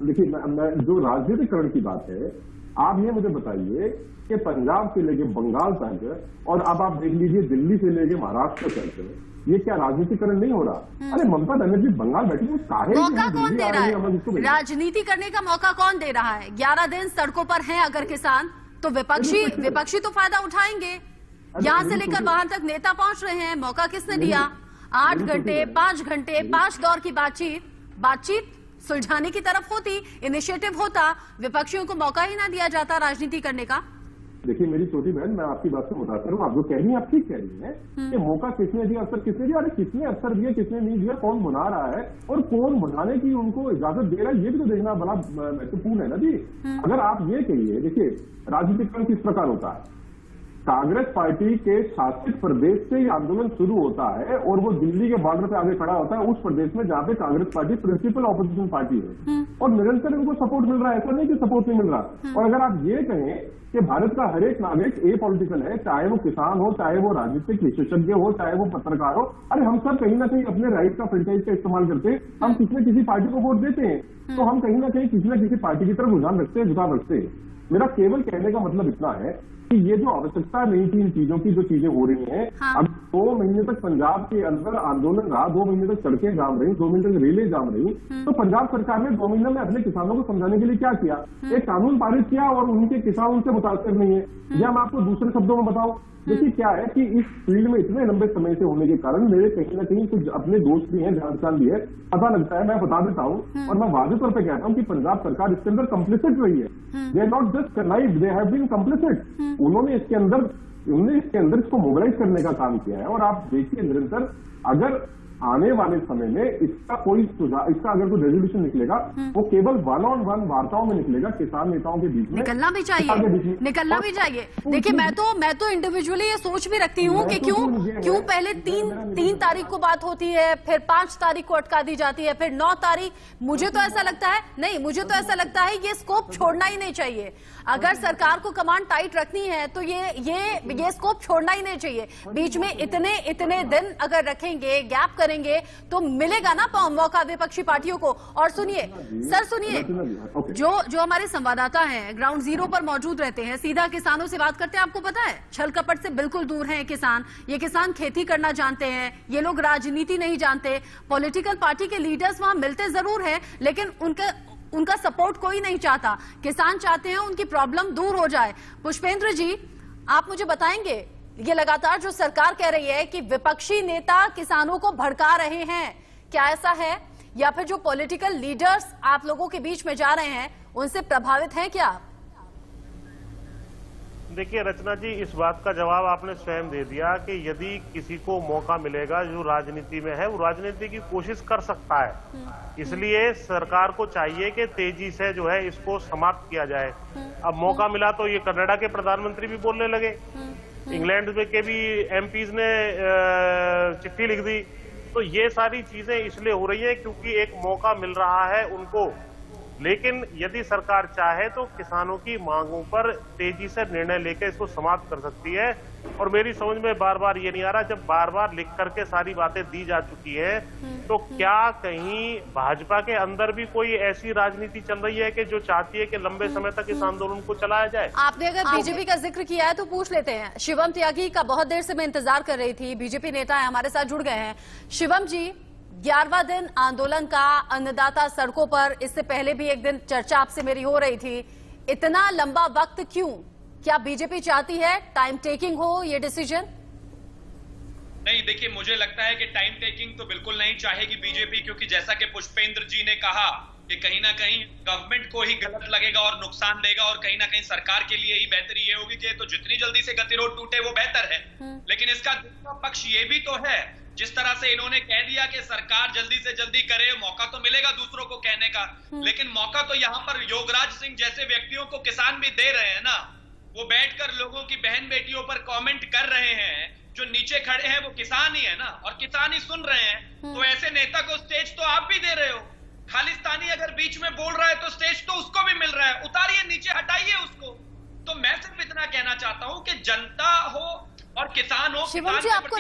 देखिए मैं जो राजनीतिकरण की बात है, आप ये मुझे बताइए कि पंजाब से लेके बंगाल तक, और अब आप देख लीजिए दिल्ली से लेके महाराष्ट्र तक, ये क्या राजनीतिकरण नहीं हो रहा? अरे ममता बनर्जी बंगाल बैठी, मौका कौन दे रहा है? राजनीति करने का मौका कौन दे रहा है? 11 दिन सड़कों पर हैं अगर किसान, तो विपक्षी तो फायदा उठाएंगे। यहाँ से लेकर वहां तक नेता पहुंच रहे हैं, मौका किसने दिया? 8 घंटे 5 घंटे 5 दौर की बातचीत सुलझाने की तरफ होती, इनिशिएटिव होता, विपक्षियों को मौका ही ना दिया जाता राजनीति करने का। देखिए मेरी छोटी बहन, मैं आपकी बात से मुतासर हूँ। आप जो कह रही हैं आप ठीक कह रही हैं कि मौका किसने दिया, अवसर किसने दिया। अरे किसने अवसर दिया, किसने नहीं दिया, कौन बुला रहा है और कौन बुलाने की उनको इजाजत दे रहा है, ये भी तो देखना बड़ा महत्वपूर्ण है ना जी। अगर आप ये कहिए, देखिए राजनीतिकरण किस प्रकार होता है, कांग्रेस पार्टी के शासित प्रदेश से ये आंदोलन शुरू होता है और वो दिल्ली के बॉर्डर पे आगे खड़ा होता है, उस प्रदेश में जहां पे Congress party principal opposition party है, और निरंतर उनको सपोर्ट मिल रहा है। ऐसा नहीं कि सपोर्ट नहीं मिल रहा। और अगर आप ये कहें कि भारत का हर एक नागरिक ए पॉलिटिकल है, चाहे वो किसान हो, चाहे वो राजनीतिक विशेषज्ञ हो, चाहे वो पत्रकार हो, अरे हम सब कहीं ना कहीं अपने राइट का फ्रेंचाइज का इस्तेमाल करते हैं। हम किसी न किसी पार्टी को वोट देते हैं, तो हम कहीं ना कहीं किसी न किसी पार्टी की तरफ रुझान रखते हैं, झुकाव रखते हैं। मेरा केवल कहने का मतलब इतना है कि ये जो आवश्यकता नहीं थी इन चीजों की, जो चीजें हो रही हैं, अब 2 महीने तक पंजाब के अंदर आंदोलन रहा, 2 महीने तक सड़कें जाम रही, 2 महीने तक रेलें जाम रही, तो पंजाब सरकार ने 2 महीने में अपने किसानों को समझाने के लिए क्या किया? एक कानून पारित किया और उनके किसान उनसे मुतासर नहीं है। या मैं आपको दूसरे शब्दों में बताऊं, देखिए क्या है कि इस फील्ड में इतने लंबे समय से होने के कारण मेरे कहीं ना कहीं कुछ अपने दोस्त भी हैं, जान भी है, पता लगता है, मैं बता देता हूं और मैं वाजे तौर पे कहता हूं कि पंजाब सरकार इसके अंदर कंप्लिसिट रही है। They are not just naive, they have been complicit. उन्होंने इसके अंदर इसको मोबिलाइज करने का काम किया है। और आप देखिए निरंतर, अगर आने वाले समय में इसका कोई सुझाव, इसका अगर कोई रेजोल्यूशन निकलेगा, वो केवल 1-on-1 वार्ताओं में निकलेगा, किसान नेताओं के बीच में निकलना भी चाहिए। देखिए मैं तो इंडिविजुअली ये सोच भी रखती हूँ कि क्यों पहले 3 तारीख को बात होती है, फिर 5 तारीख को अटका दी जाती है, फिर 9 तारीख। मुझे तो ऐसा लगता है ये स्कोप छोड़ना ही नहीं चाहिए। अगर सरकार को कमांड टाइट रखनी है तो ये स्कोप छोड़ना ही नहीं चाहिए। बीच में इतने दिन अगर रखेंगे, गैप करेंगे, तो मिलेगा ना मौका विपक्षी पार्टियों को। और सुनिए, जो हमारे संवाददाता हैं, ग्राउंड जीरो पर मौजूद रहते हैं, सीधा किसानों से बात करते हैं। आपको पता है, छल कपट से बिल्कुल दूर हैं किसान। ये किसान खेती करना जानते हैं, ये लोग राजनीति नहीं जानते। पॉलिटिकल पार्टी के लीडर्स वहां मिलते जरूर हैं, लेकिन उनका सपोर्ट कोई नहीं चाहता। किसान चाहते हैं उनकी प्रॉब्लम दूर हो जाए। पुष्पेंद्र जी, आप मुझे बताएंगे, ये लगातार जो सरकार कह रही है कि विपक्षी नेता किसानों को भड़का रहे हैं, क्या ऐसा है? या फिर जो पॉलिटिकल लीडर्स आप लोगों के बीच में जा रहे हैं, उनसे प्रभावित हैं क्या? देखिए रचना जी, इस बात का जवाब आपने स्वयं दे दिया कि यदि किसी को मौका मिलेगा जो राजनीति में है, वो राजनीति की कोशिश कर सकता है। इसलिए सरकार को चाहिए कि तेजी से जो है इसको समाप्त किया जाए। अब मौका मिला तो ये कनाडा के प्रधानमंत्री भी बोलने लगे, इंग्लैंड में के भी एमपीज ने चिट्ठी लिख दी। तो ये सारी चीजें इसलिए हो रही है क्योंकि एक मौका मिल रहा है उनको। लेकिन यदि सरकार चाहे तो किसानों की मांगों पर तेजी से निर्णय लेकर इसको समाप्त कर सकती है। और मेरी समझ में बार बार ये नहीं आ रहा, जब बार बार लिख करके सारी बातें दी जा चुकी है तो क्या कहीं भाजपा के अंदर भी कोई ऐसी राजनीति चल रही है कि जो चाहती है कि लंबे समय तक इस आंदोलन को चलाया जाए? आपने अगर बीजेपी का जिक्र किया है तो पूछ लेते हैं। शिवम त्यागी का बहुत देर से मैं इंतजार कर रही थी, बीजेपी नेता है, हमारे साथ जुड़ गए हैं। शिवम जी, 11वां दिन आंदोलन का, अन्नदाता सड़कों पर, इससे पहले भी एक दिन चर्चा आपसे मेरी हो रही थी, इतना लंबा वक्त क्यों? क्या बीजेपी चाहती है टाइम टेकिंग हो ये डिसीजन? नहीं, देखिए मुझे लगता है कि टाइम टेकिंग तो बिल्कुल नहीं चाहेगी बीजेपी, क्योंकि जैसा कि पुष्पेंद्र जी ने कहा कि कहीं ना कहीं गवर्नमेंट को ही गलत लगेगा और नुकसान देगा, और कहीं ना कहीं सरकार के लिए ही बेहतरी ये होगी कि तो जितनी जल्दी से गतिरोध टूटे वो बेहतर है। लेकिन इसका दूसरा पक्ष ये भी तो है, जिस तरह से इन्होंने कह दिया कि सरकार जल्दी से जल्दी करे, मौका तो मिलेगा दूसरों को कहने का, लेकिन मौका तो यहाँ पर योगराज सिंह जैसे व्यक्तियों को किसान भी दे रहे हैं ना। वो बैठकर लोगों की बहन बेटियों पर कमेंट कर रहे हैं, जो नीचे खड़े हैं वो किसान ही है ना, और किसान ही सुन रहे हैं। तो ऐसे नेता को स्टेज तो आप भी दे रहे हो। खालिस्तानी अगर बीच में बोल रहा है तो स्टेज तो उसको भी मिल रहा है, उतारिए नीचे, हटाइए उसको। तो मैं सिर्फ इतना कहना चाहता हूं कि जनता हो और किसान हो। शिवम जी, आपको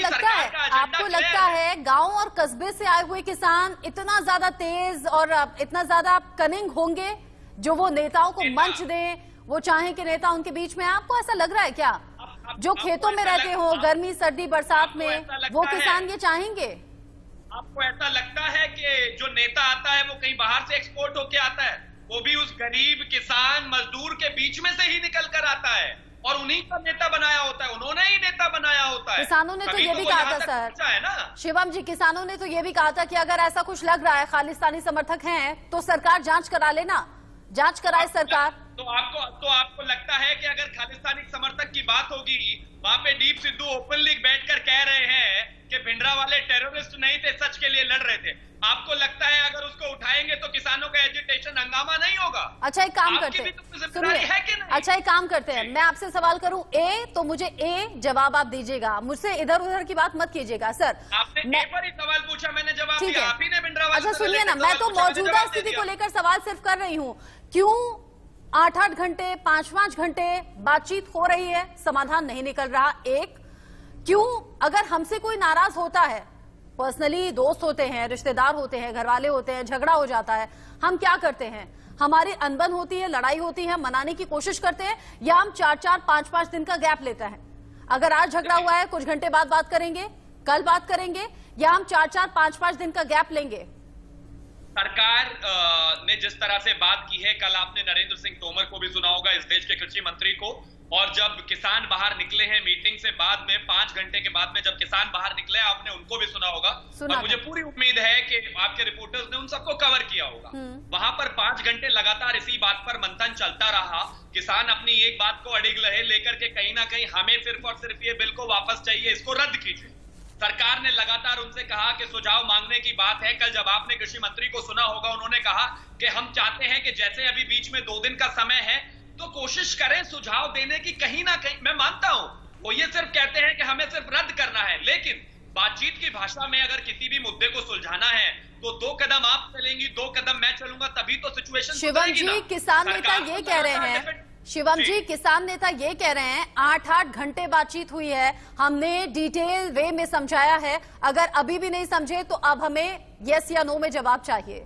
लगता है गांव और कस्बे से आए हुए किसान इतना ज्यादा तेज और इतना ज्यादा कनिंग होंगे जो वो नेताओं को मंच दें, वो चाहें कि नेता उनके बीच में? आपको ऐसा लग रहा है क्या? जो खेतों में रहते हो गर्मी सर्दी बरसात में, वो किसान ये चाहेंगे? आपको ऐसा लगता है कि जो नेता आता है वो कहीं बाहर से एक्सपोर्ट होके आता है? वो भी उस गरीब किसान मजदूर के बीच में से ही निकल कर आता है, और उन्हीं का नेता बनाया होता है, उन्होंने ही नेता बनाया होता है। किसानों ने तो ये भी कहा था सर, शिवम जी, किसानों ने तो ये भी कहा था कि अगर ऐसा कुछ लग रहा है, खालिस्तानी समर्थक हैं, तो सरकार जांच करा लेना, जांच कराए सरकार। तो आपको लगता है कि अगर खालिस्तानी समर्थक की बात होगी, वहां पे दीप सिद्धू ओपनली बैठकर कह रहे हैं कि भिंडरा वाले टेररिस्ट नहीं थे, सच के लिए लड़ रहे थे, आपको लगता है अगर उसको उठाएंगे तो किसानों का एजिटेशन हंगामा नहीं होगा? अच्छा, एक काम करते हैं, अच्छा एक काम करते हैं, मैं आपसे सवाल करूं ए, तो मुझे ए जवाब आप दीजिएगा, मुझसे इधर उधर की बात मत कीजिएगा। सर, आपने ए पर ही सवाल पूछा, मैंने जवाब दिया, आप ही ने भिंडरा वाले। अच्छा सुनिए ना, मैं तो मौजूदा स्थिति को लेकर सवाल सिर्फ कर रही हूँ, क्यों 8-8 घंटे 5-5 घंटे बातचीत हो रही है, समाधान नहीं निकल रहा? एक, क्यों अगर हमसे कोई नाराज होता है, पर्सनली दोस्त होते हैं, रिश्तेदार होते हैं, घर वाले होते हैं, झगड़ा हो जाता है, हम क्या करते हैं? हमारी अनबन होती है, लड़ाई होती है, मनाने की कोशिश करते हैं, या हम 4-4 5-5 दिन का गैप लेते हैं? अगर आज झगड़ा हुआ है, कुछ घंटे बाद बात करेंगे, कल बात करेंगे, या हम 4-4 5-5 दिन का गैप लेंगे? सरकार ने जिस तरह से बात की है, कल आपने नरेंद्र सिंह तोमर को भी सुना होगा, इस देश के कृषि मंत्री को, और जब किसान बाहर निकले हैं मीटिंग से बाद में 5 घंटे के बाद में जब किसान बाहर निकले, आपने उनको भी सुना होगा, और मुझे पूरी उम्मीद है कि आपके रिपोर्टर्स ने उन सबको कवर किया होगा। वहां पर 5 घंटे लगातार इसी बात पर मंथन चलता रहा, किसान अपनी एक बात को अडिग रहे लेकर के कहीं ना कहीं हमें सिर्फ और सिर्फ ये बिल को वापस चाहिए, इसको रद्द कीजिए। सरकार ने लगातार उनसे कहा कि सुझाव मांगने की बात है। कल जब आपने कृषि मंत्री को सुना होगा, उन्होंने कहा कि हम चाहते हैं कि जैसे अभी बीच में 2 दिन का समय है तो कोशिश करें सुझाव देने की। कहीं ना कहीं मैं मानता हूं वो ये सिर्फ कहते हैं कि हमें सिर्फ रद्द करना है, लेकिन बातचीत की भाषा में अगर किसी भी मुद्दे को सुलझाना है तो 2 कदम आप चलेंगी, 2 कदम मैं चलूंगा, तभी तो सिचुएशन। शिवम जी, किसान नेता ये कह रहे हैं, शिवम जी, किसान नेता ये कह रहे हैं 8-8 घंटे बातचीत हुई है, हमने डिटेल वे में समझाया है, अगर अभी भी नहीं समझे तो अब हमें यस या नो में जवाब चाहिए।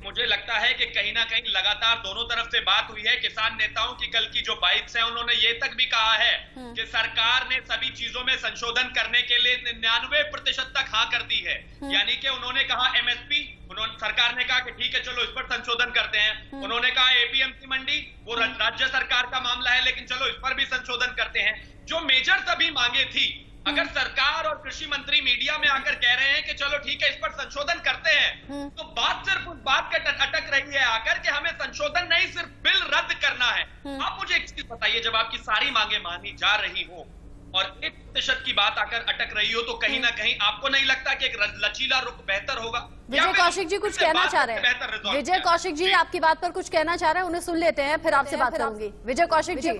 मुझे लगता है कि कहीं ना कहीं लगातार दोनों तरफ से बात हुई है। किसान नेताओं की कल की जो बाइट्स हैं, उन्होंने ये तक भी कहा है कि सरकार ने सभी चीजों में संशोधन करने के लिए 99% तक हाँ कर दी है। यानी कि उन्होंने कहा एमएसपी, सरकार ने कहा कि ठीक है चलो इस पर संशोधन करते हैं। उन्होंने कहा एपीएमसी मंडी, वो राज्य सरकार का मामला है, लेकिन चलो इस पर भी संशोधन करते हैं। जो मेजर सभी मांगे थी अगर सरकार और कृषि मंत्री मीडिया में आकर कह रहे हैं कि चलो ठीक है इस पर संशोधन करते हैं, तो बात सिर्फ उस बात का अटक रही है आकर कि हमें संशोधन नहीं सिर्फ बिल रद्द करना है। आप मुझे एक चीज बताइए, जब आपकी सारी मांगे मानी जा रही हो और 1% की बात आकर अटक रही हो, तो कहीं ना कहीं आपको नहीं लगता कि एक लचीला रुख बेहतर होगा? विजय कौशिक जी कुछ कहना चाह रहे हैं। विजय कौशिक जी आपकी बात पर कुछ कहना चाह रहे हैं, उन्हें सुन लेते हैं, फिर आपसे बात करूंगी। विजय कौशिक जी,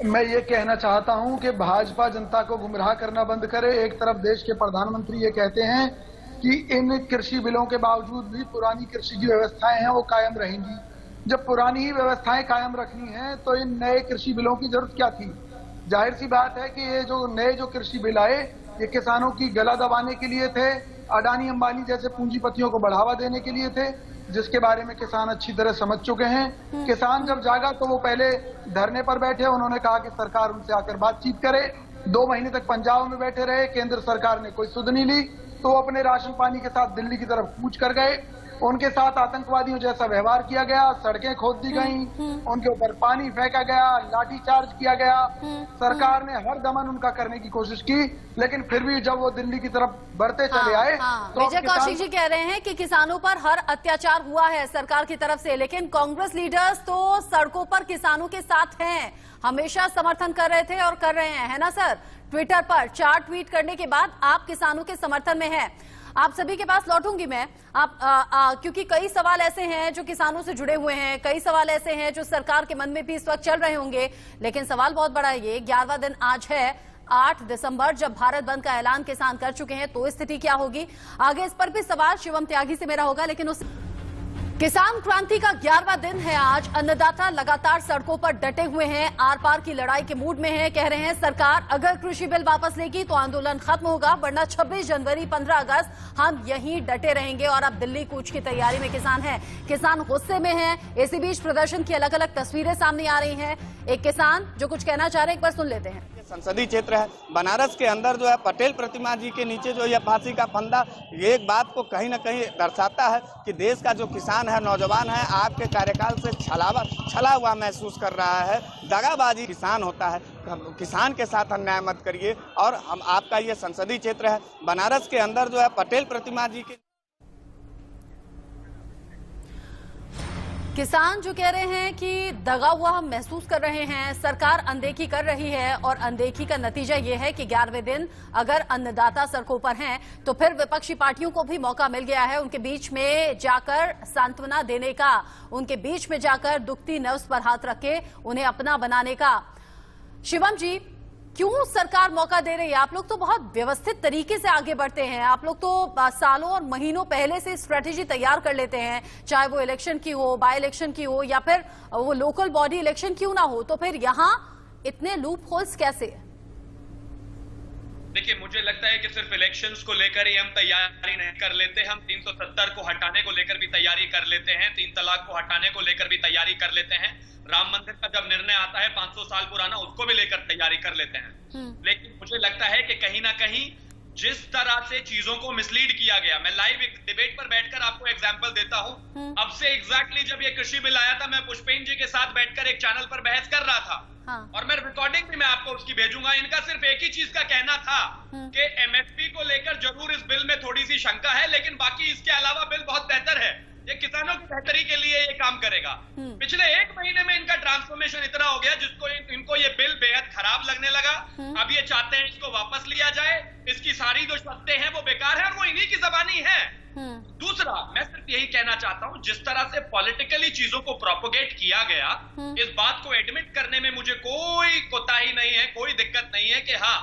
मैं ये कहना चाहता हूं कि भाजपा जनता को गुमराह करना बंद करे। एक तरफ देश के प्रधानमंत्री ये कहते हैं कि इन कृषि बिलों के बावजूद भी पुरानी कृषि की व्यवस्थाएं हैं वो कायम रहेंगी। जब पुरानी ही व्यवस्थाएं कायम रखनी है तो इन नए कृषि बिलों की जरूरत क्या थी? जाहिर सी बात है कि ये जो नए कृषि बिल आए ये किसानों की गला दबाने के लिए थे, अडानी अंबानी जैसे पूंजीपतियों को बढ़ावा देने के लिए थे, जिसके बारे में किसान अच्छी तरह समझ चुके हैं। किसान जब जागा तो वो पहले धरने पर बैठे, उन्होंने कहा कि सरकार उनसे आकर बातचीत करे। 2 महीने तक पंजाब में बैठे रहे, केंद्र सरकार ने कोई सुध नहीं ली, तो वो अपने राशन पानी के साथ दिल्ली की तरफ कूच कर गए। उनके साथ आतंकवादियों जैसा व्यवहार किया गया, सड़कें खोद दी गईं, उनके ऊपर पानी फेंका गया, लाठीचार्ज किया गया। सरकार ने हर दमन उनका करने की कोशिश की, लेकिन फिर भी जब वो दिल्ली की तरफ बढ़ते चले आए तो विजय कौशिक जी कह रहे हैं कि किसानों पर हर अत्याचार हुआ है सरकार की तरफ से, लेकिन कांग्रेस लीडर्स तो सड़कों पर किसानों के साथ हैं, हमेशा समर्थन कर रहे थे और कर रहे हैं, है ना सर? ट्विटर पर 4 ट्वीट करने के बाद आप किसानों के समर्थन में हैं। आप सभी के पास लौटूंगी मैं, क्योंकि कई सवाल ऐसे हैं जो किसानों से जुड़े हुए हैं, कई सवाल ऐसे हैं जो सरकार के मन में भी इस वक्त चल रहे होंगे, लेकिन सवाल बहुत बड़ा है। ये 11वां दिन आज है 8 दिसंबर, जब भारत बंद का ऐलान किसान कर चुके हैं, तो स्थिति क्या होगी आगे, इस पर भी सवाल शिवम त्यागी से मेरा होगा। लेकिन उस किसान क्रांति का 11वां दिन है आज। अन्नदाता लगातार सड़कों पर डटे हुए हैं, आर पार की लड़ाई के मूड में हैं। कह रहे हैं सरकार अगर कृषि बिल वापस लेगी तो आंदोलन खत्म होगा, वरना 26 जनवरी 15 अगस्त हम यहीं डटे रहेंगे। और अब दिल्ली कूच की तैयारी में किसान हैं, किसान गुस्से में हैं। इसी बीच प्रदर्शन की अलग अलग तस्वीरें सामने आ रही हैं। एक किसान जो कुछ कहना चाह रहे हैं, एक बार सुन लेते हैं। संसदीय क्षेत्र है बनारस के अंदर जो है पटेल प्रतिमा जी के नीचे जो यह फांसी का फंदा, ये एक बात को कहीं ना कहीं दर्शाता है कि देश का जो किसान है, नौजवान है, आपके कार्यकाल से छला हुआ महसूस कर रहा है। दगाबाजी किसान होता है, किसान के साथ अन्याय मत करिए। और हम आपका ये संसदीय क्षेत्र है बनारस के अंदर जो है पटेल प्रतिमा जी के किसान जो कह रहे हैं कि दगा हुआ हम महसूस कर रहे हैं, सरकार अनदेखी कर रही है, और अनदेखी का नतीजा ये है कि 11वें दिन अगर अन्नदाता सड़कों पर हैं तो फिर विपक्षी पार्टियों को भी मौका मिल गया है उनके बीच में जाकर सांत्वना देने का, उनके बीच में जाकर दुखती नब्ज पर हाथ रख के उन्हें अपना बनाने का। शिवम जी, क्यों सरकार मौका दे रही है? आप लोग तो बहुत व्यवस्थित तरीके से आगे बढ़ते हैं, आप लोग तो सालों और महीनों पहले से स्ट्रेटेजी तैयार कर लेते हैं, चाहे वो इलेक्शन की हो, बाय इलेक्शन की हो, या फिर वो लोकल बॉडी इलेक्शन क्यों ना हो, तो फिर यहाँ इतने लूप होल्स कैसे? देखिए, मुझे लगता है कि सिर्फ इलेक्शंस को लेकर ही हम तैयारी नहीं कर लेते, हम 370 को हटाने को लेकर भी तैयारी कर लेते हैं, 3 तलाक को हटाने को लेकर भी तैयारी कर लेते हैं, राम मंदिर का जब निर्णय आता है 500 साल पुराना, उसको भी लेकर तैयारी कर लेते हैं। लेकिन मुझे लगता है कि कहीं ना कहीं जिस तरह से चीजों को मिसलीड किया गया, मैं लाइव एक डिबेट पर बैठकर आपको एग्जांपल देता हूं। अब से एग्जैक्टली जब ये कृषि बिल आया था, मैं पुष्पेन जी के साथ बैठकर एक चैनल पर बहस कर रहा था, और मैं रिकॉर्डिंग भी मैं आपको उसकी भेजूंगा। इनका सिर्फ एक ही चीज का कहना था कि एमएसपी को लेकर जरूर इस बिल में थोड़ी सी शंका है, लेकिन बाकी इसके अलावा बिल बहुत बेहतर है, ये किसानों की बेहतरी के लिए ये काम करेगा। पिछले 1 महीने में इनका ट्रांसफॉर्मेशन इतना हो गया जिसको इनको ये बिल बेहद खराब लगने लगा। अब ये चाहते हैं इसको वापस लिया जाए, इसकी सारी जो शर्तें हैं वो बेकार है, और वो इन्हीं की जबानी है। दूसरा, मैं सिर्फ यही कहना चाहता हूं, जिस तरह से पॉलिटिकली चीजों को प्रोपोगेट किया गया, इस बात को एडमिट करने में मुझे कोई कोताही नहीं है, कोई दिक्कत नहीं है कि हाँ,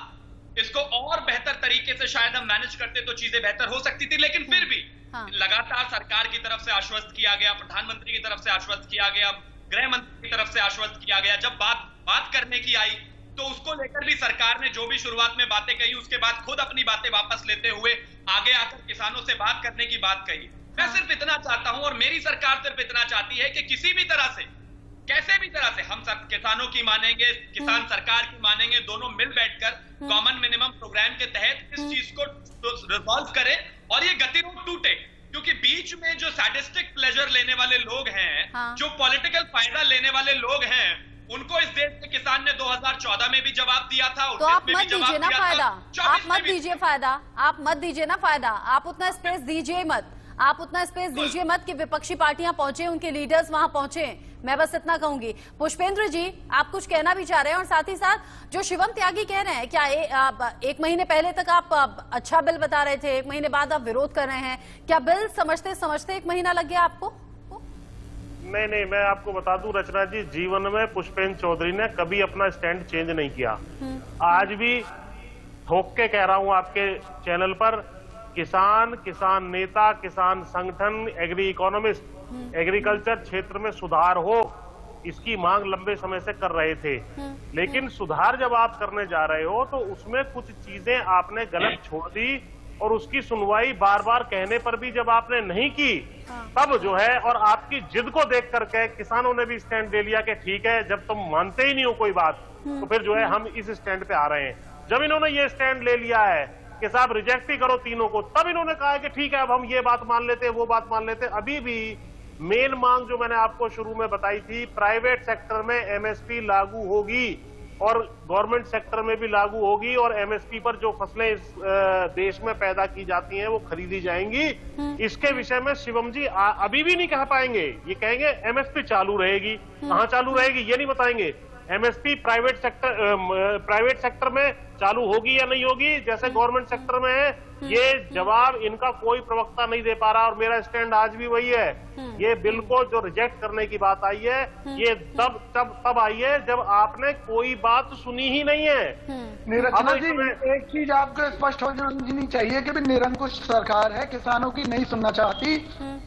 इसको और बेहतर तरीके से शायद हम मैनेज करते तो चीजें बेहतर हो सकती थी। लेकिन फिर भी लगातार सरकार की तरफ से आश्वस्त किया गया, प्रधानमंत्री की तरफ से आश्वस्त किया गया, गृह मंत्री की तरफ से आश्वस्त किया गया। जब बात करने की आई तो उसको लेकर भी सरकार ने जो भी शुरुआत में बातें कही, उसके बाद खुद अपनी बातें वापस लेते हुए आगे आकर किसानों से बात करने की बात कही। मैं सिर्फ इतना चाहता हूं, और मेरी सरकार सिर्फ इतना चाहती है कि किसी भी तरह से, कैसे भी तरह से हम सब किसानों की मानेंगे, किसान सरकार की मानेंगे, दोनों मिल बैठकर कॉमन मिनिमम प्रोग्राम के तहत इस चीज को रिजॉल्व करें और ये गतिरोध टूटे। क्योंकि बीच में जो सैडिस्टिक प्लेजर लेने वाले लोग हैं, जो पॉलिटिकल फायदा लेने वाले लोग हैं, उनको इस देश के किसान ने 2014 में भी जवाब दिया था, तो आप 19 में मत भी जवाब दीजिए ना दिया था, फायदा, 24 आप में मत भी। दीजिए फायदा, आप मत दीजिए ना फायदा, आप उतना स्पेस दीजिए मत, आप उतना स्पेस दीजिए मत कि विपक्षी पार्टियां पहुंचे, उनके लीडर्स वहां पहुंचे। मैं बस इतना कहूंगी। पुष्पेंद्र जी, आप कुछ कहना भी चाह रहे हैं, और साथ ही साथ जो शिवम त्यागी कह रहे हैं, क्या एक महीने पहले तक आप अच्छा बिल बता रहे थे, एक महीने बाद आप विरोध कर रहे हैं, क्या बिल समझते समझते एक महीना लग गया आपको? नहीं, मैं आपको बता दूं रचना जी, जीवन में पुष्पेंद्र चौधरी ने कभी अपना स्टैंड चेंज नहीं किया। आज भी ठोक के कह रहा हूं आपके चैनल पर, किसान नेता, किसान संगठन, एग्री इकोनॉमिस्ट, एग्रीकल्चर क्षेत्र में सुधार हो, इसकी मांग लंबे समय से कर रहे थे। लेकिन सुधार जब आप करने जा रहे हो तो उसमें कुछ चीजें आपने गलत छोड़ दी, और उसकी सुनवाई बार बार कहने पर भी जब आपने नहीं की, तब जो है, और आपकी जिद को देख करके किसानों ने भी स्टैंड ले लिया कि ठीक है, जब तुम मानते ही नहीं हो कोई बात, तो फिर जो है हम इस स्टैंड पे आ रहे हैं। जब इन्होंने ये स्टैंड ले लिया है कि साहब रिजेक्ट ही करो तीनों को, तब इन्होंने कहा है कि ठीक है, अब हम ये बात मान लेते हैं, वो बात मान लेते हैं। अभी भी मेन मांग जो मैंने आपको शुरू में बताई थी, प्राइवेट सेक्टर में एमएसपी लागू होगी और गवर्नमेंट सेक्टर में भी लागू होगी, और एमएसपी पर जो फसलें इस देश में पैदा की जाती हैं वो खरीदी जाएंगी। इसके विषय में शिवम जी अभी भी नहीं कह पाएंगे। ये कहेंगे एमएसपी चालू रहेगी, कहाँ चालू रहेगी ये नहीं बताएंगे। एमएसपी प्राइवेट सेक्टर में चालू होगी या नहीं होगी, जैसे गवर्नमेंट सेक्टर में है, ये जवाब इनका कोई प्रवक्ता नहीं दे पा रहा। और मेरा स्टैंड आज भी वही है, ये बिल को जो रिजेक्ट करने की बात आई है, ये तब आई है जब आपने कोई बात सुनी ही नहीं है। रचना जी, एक चीज आपको स्पष्ट हो जानी चाहिए कि निरंकुश सरकार है, किसानों की नहीं सुनना चाहती,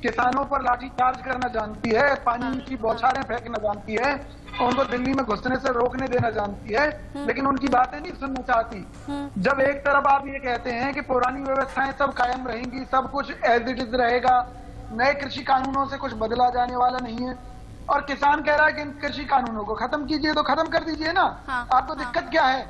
किसानों पर लाठीचार्ज करना जानती है, पानी की बौछारें फेंकना जानती है, उनको दिल्ली में घुसने से रोकने देना जानती है, लेकिन उनकी बातें नहीं सुनना चाहती। जब एक तरफ आप ये कहते हैं कि पुरानी व्यवस्थाएं सब कायम रहेंगी, सब कुछ एज इट इज रहेगा, नए कृषि कानूनों से कुछ बदला जाने वाला नहीं है, और किसान कह रहा है कि इन कृषि कानूनों को खत्म कीजिए, तो खत्म कर दीजिए ना। आपको दिक्कत क्या है?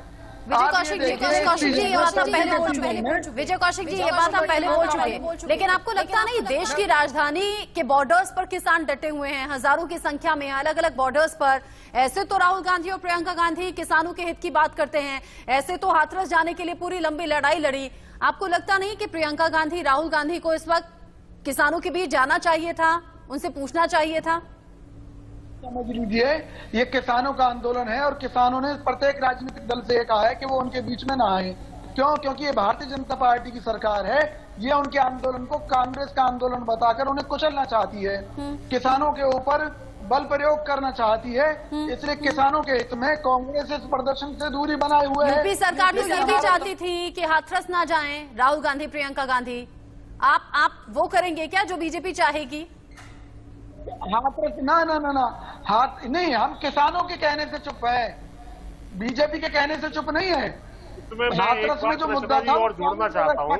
विजय कौशिक जी, ये बात आप पहले बोल चुके हैं। विजय कौशिक जी, ये बात आप पहले बोल चुके हैं, लेकिन आपको लगता नहीं देश की राजधानी के बॉर्डर्स पर किसान डटे हुए हैं, हजारों की संख्या में अलग अलग बॉर्डर्स पर? ऐसे तो राहुल गांधी और प्रियंका गांधी किसानों के हित की बात करते हैं, ऐसे तो हाथरस जाने के लिए पूरी लंबी लड़ाई लड़ी। आपको लगता नहीं कि प्रियंका गांधी, राहुल गांधी को इस वक्त किसानों के बीच जाना चाहिए था, उनसे पूछना चाहिए था? समझ लीजिए, ये किसानों का आंदोलन है, और किसानों ने प्रत्येक राजनीतिक दल से ये कहा है कि वो उनके बीच में ना आए। क्यों? क्योंकि ये भारतीय जनता पार्टी की सरकार है, ये उनके आंदोलन को कांग्रेस का आंदोलन बताकर उन्हें कुचलना चाहती है, किसानों के ऊपर बल प्रयोग करना चाहती है। इसलिए किसानों के हित में कांग्रेस इस प्रदर्शन से दूरी बनाए हुए है। यूपी सरकार तो ये भी चाहती थी कि हाथरस ना जाएं राहुल गांधी, प्रियंका गांधी। आप वो करेंगे क्या जो बीजेपी चाहेगी? हाथरस ना, हाथ नहीं, हम किसानों के कहने से चुप है, बीजेपी के कहने से चुप नहीं है। हाथरस में जो मुद्दा था और जोड़ना चाहता हूँ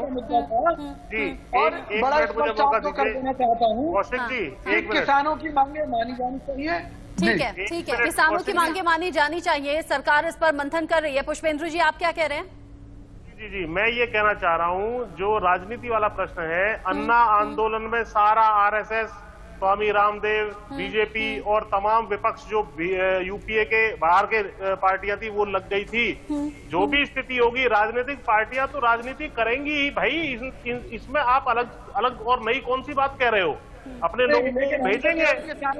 जी, और बड़ा कर देना चाहता हूँ, कौशिक जी, एक मिनट। किसानों की मांगे मानी जानी चाहिए। ठीक है, किसानों की मांगे मानी जानी चाहिए, सरकार इस पर मंथन कर रही है। पुष्पेंद्र जी, आप क्या कह रहे हैं? जी, मैं ये कहना चाह रहा हूँ, जो राजनीति वाला प्रश्न है, अन्ना आंदोलन में सारा आरएसएस, स्वामी रामदेव, बीजेपी और तमाम विपक्ष जो यूपीए के बाहर के पार्टियां थी वो लग गई थी। जो भी स्थिति होगी, राजनीतिक पार्टियां तो राजनीति करेंगी ही भाई। इसमें आप अलग और नई कौन सी बात कह रहे हो? अपने लोगों को भेजेंगे,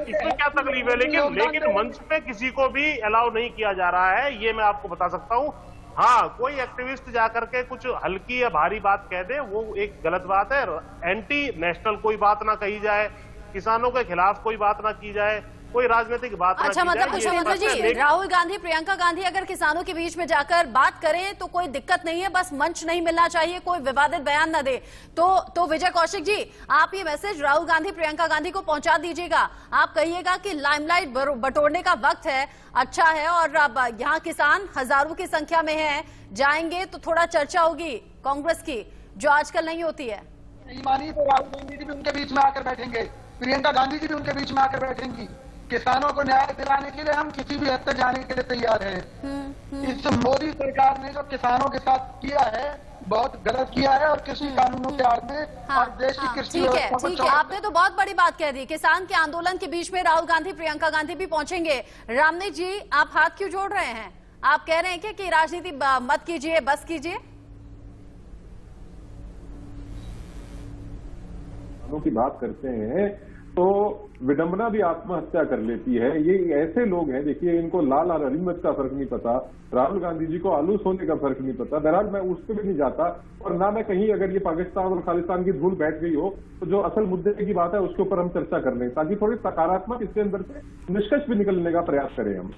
इसमें क्या तकलीफ है? लेकिन मंच पे किसी को भी अलाउ नहीं किया जा रहा है, ये मैं आपको बता सकता हूँ। हाँ, कोई एक्टिविस्ट जाकर के कुछ हल्की या भारी बात कह दे, वो एक गलत बात है। एंटी नेशनल कोई बात ना कही जाए, किसानों के खिलाफ कोई बात ना की जाए, कोई राजनीतिक बात ना की जाए। मतलब पुष्पेंद्र जी, राहुल गांधी, प्रियंका गांधी अगर किसानों के बीच में जाकर बात करें तो कोई दिक्कत नहीं है, बस मंच नहीं मिलना चाहिए, कोई विवादित बयान न दे। तो विजय कौशिक जी, आप ये मैसेज राहुल गांधी, प्रियंका गांधी को पहुंचा दीजिएगा। आप कहिएगा कि लाइमलाइट बटोरने का वक्त है, अच्छा है, और अब यहाँ किसान हजारों की संख्या में है, जाएंगे तो थोड़ा चर्चा होगी कांग्रेस की, जो आजकल नहीं होती है। नहीं मानी तो राहुल गांधी जी भी उनके बीच में आकर बैठेंगे, प्रियंका गांधी जी भी उनके बीच में आकर बैठेंगी, किसानों को न्याय दिलाने के लिए हम किसी भी हद तक जाने के लिए तैयार हैं। इस मोदी सरकार ने जो किसानों के साथ किया है बहुत गलत किया है और कृषि कानूनों के आड़ में और देश की कृषि व्यवस्था को ठीक है, आपने तो बहुत बड़ी बात कह दी। किसान के आंदोलन के बीच में राहुल गांधी, प्रियंका गांधी भी पहुंचेंगे। रामनीत जी, आप हाथ क्यों जोड़ रहे हैं? आप कह रहे हैं कि राजनीति मत कीजिए, बस कीजिए। की बात करते हैं तो विडंबना भी आत्महत्या कर लेती है। ये ऐसे लोग हैं, देखिए, इनको लाल और हरी मिर्च का फर्क नहीं पता, राहुल गांधी जी को आलू सोने का फर्क नहीं पता। बहरहाल मैं उस पर भी नहीं जाता और ना मैं कहीं, अगर ये पाकिस्तान और खालिस्तान की धूल बैठ गई हो तो जो असल मुद्दे की बात है उसके ऊपर हम चर्चा कर लें, ताकि थोड़ी सकारात्मक इसके अंदर से निष्कर्ष भी निकलने का प्रयास करें हम।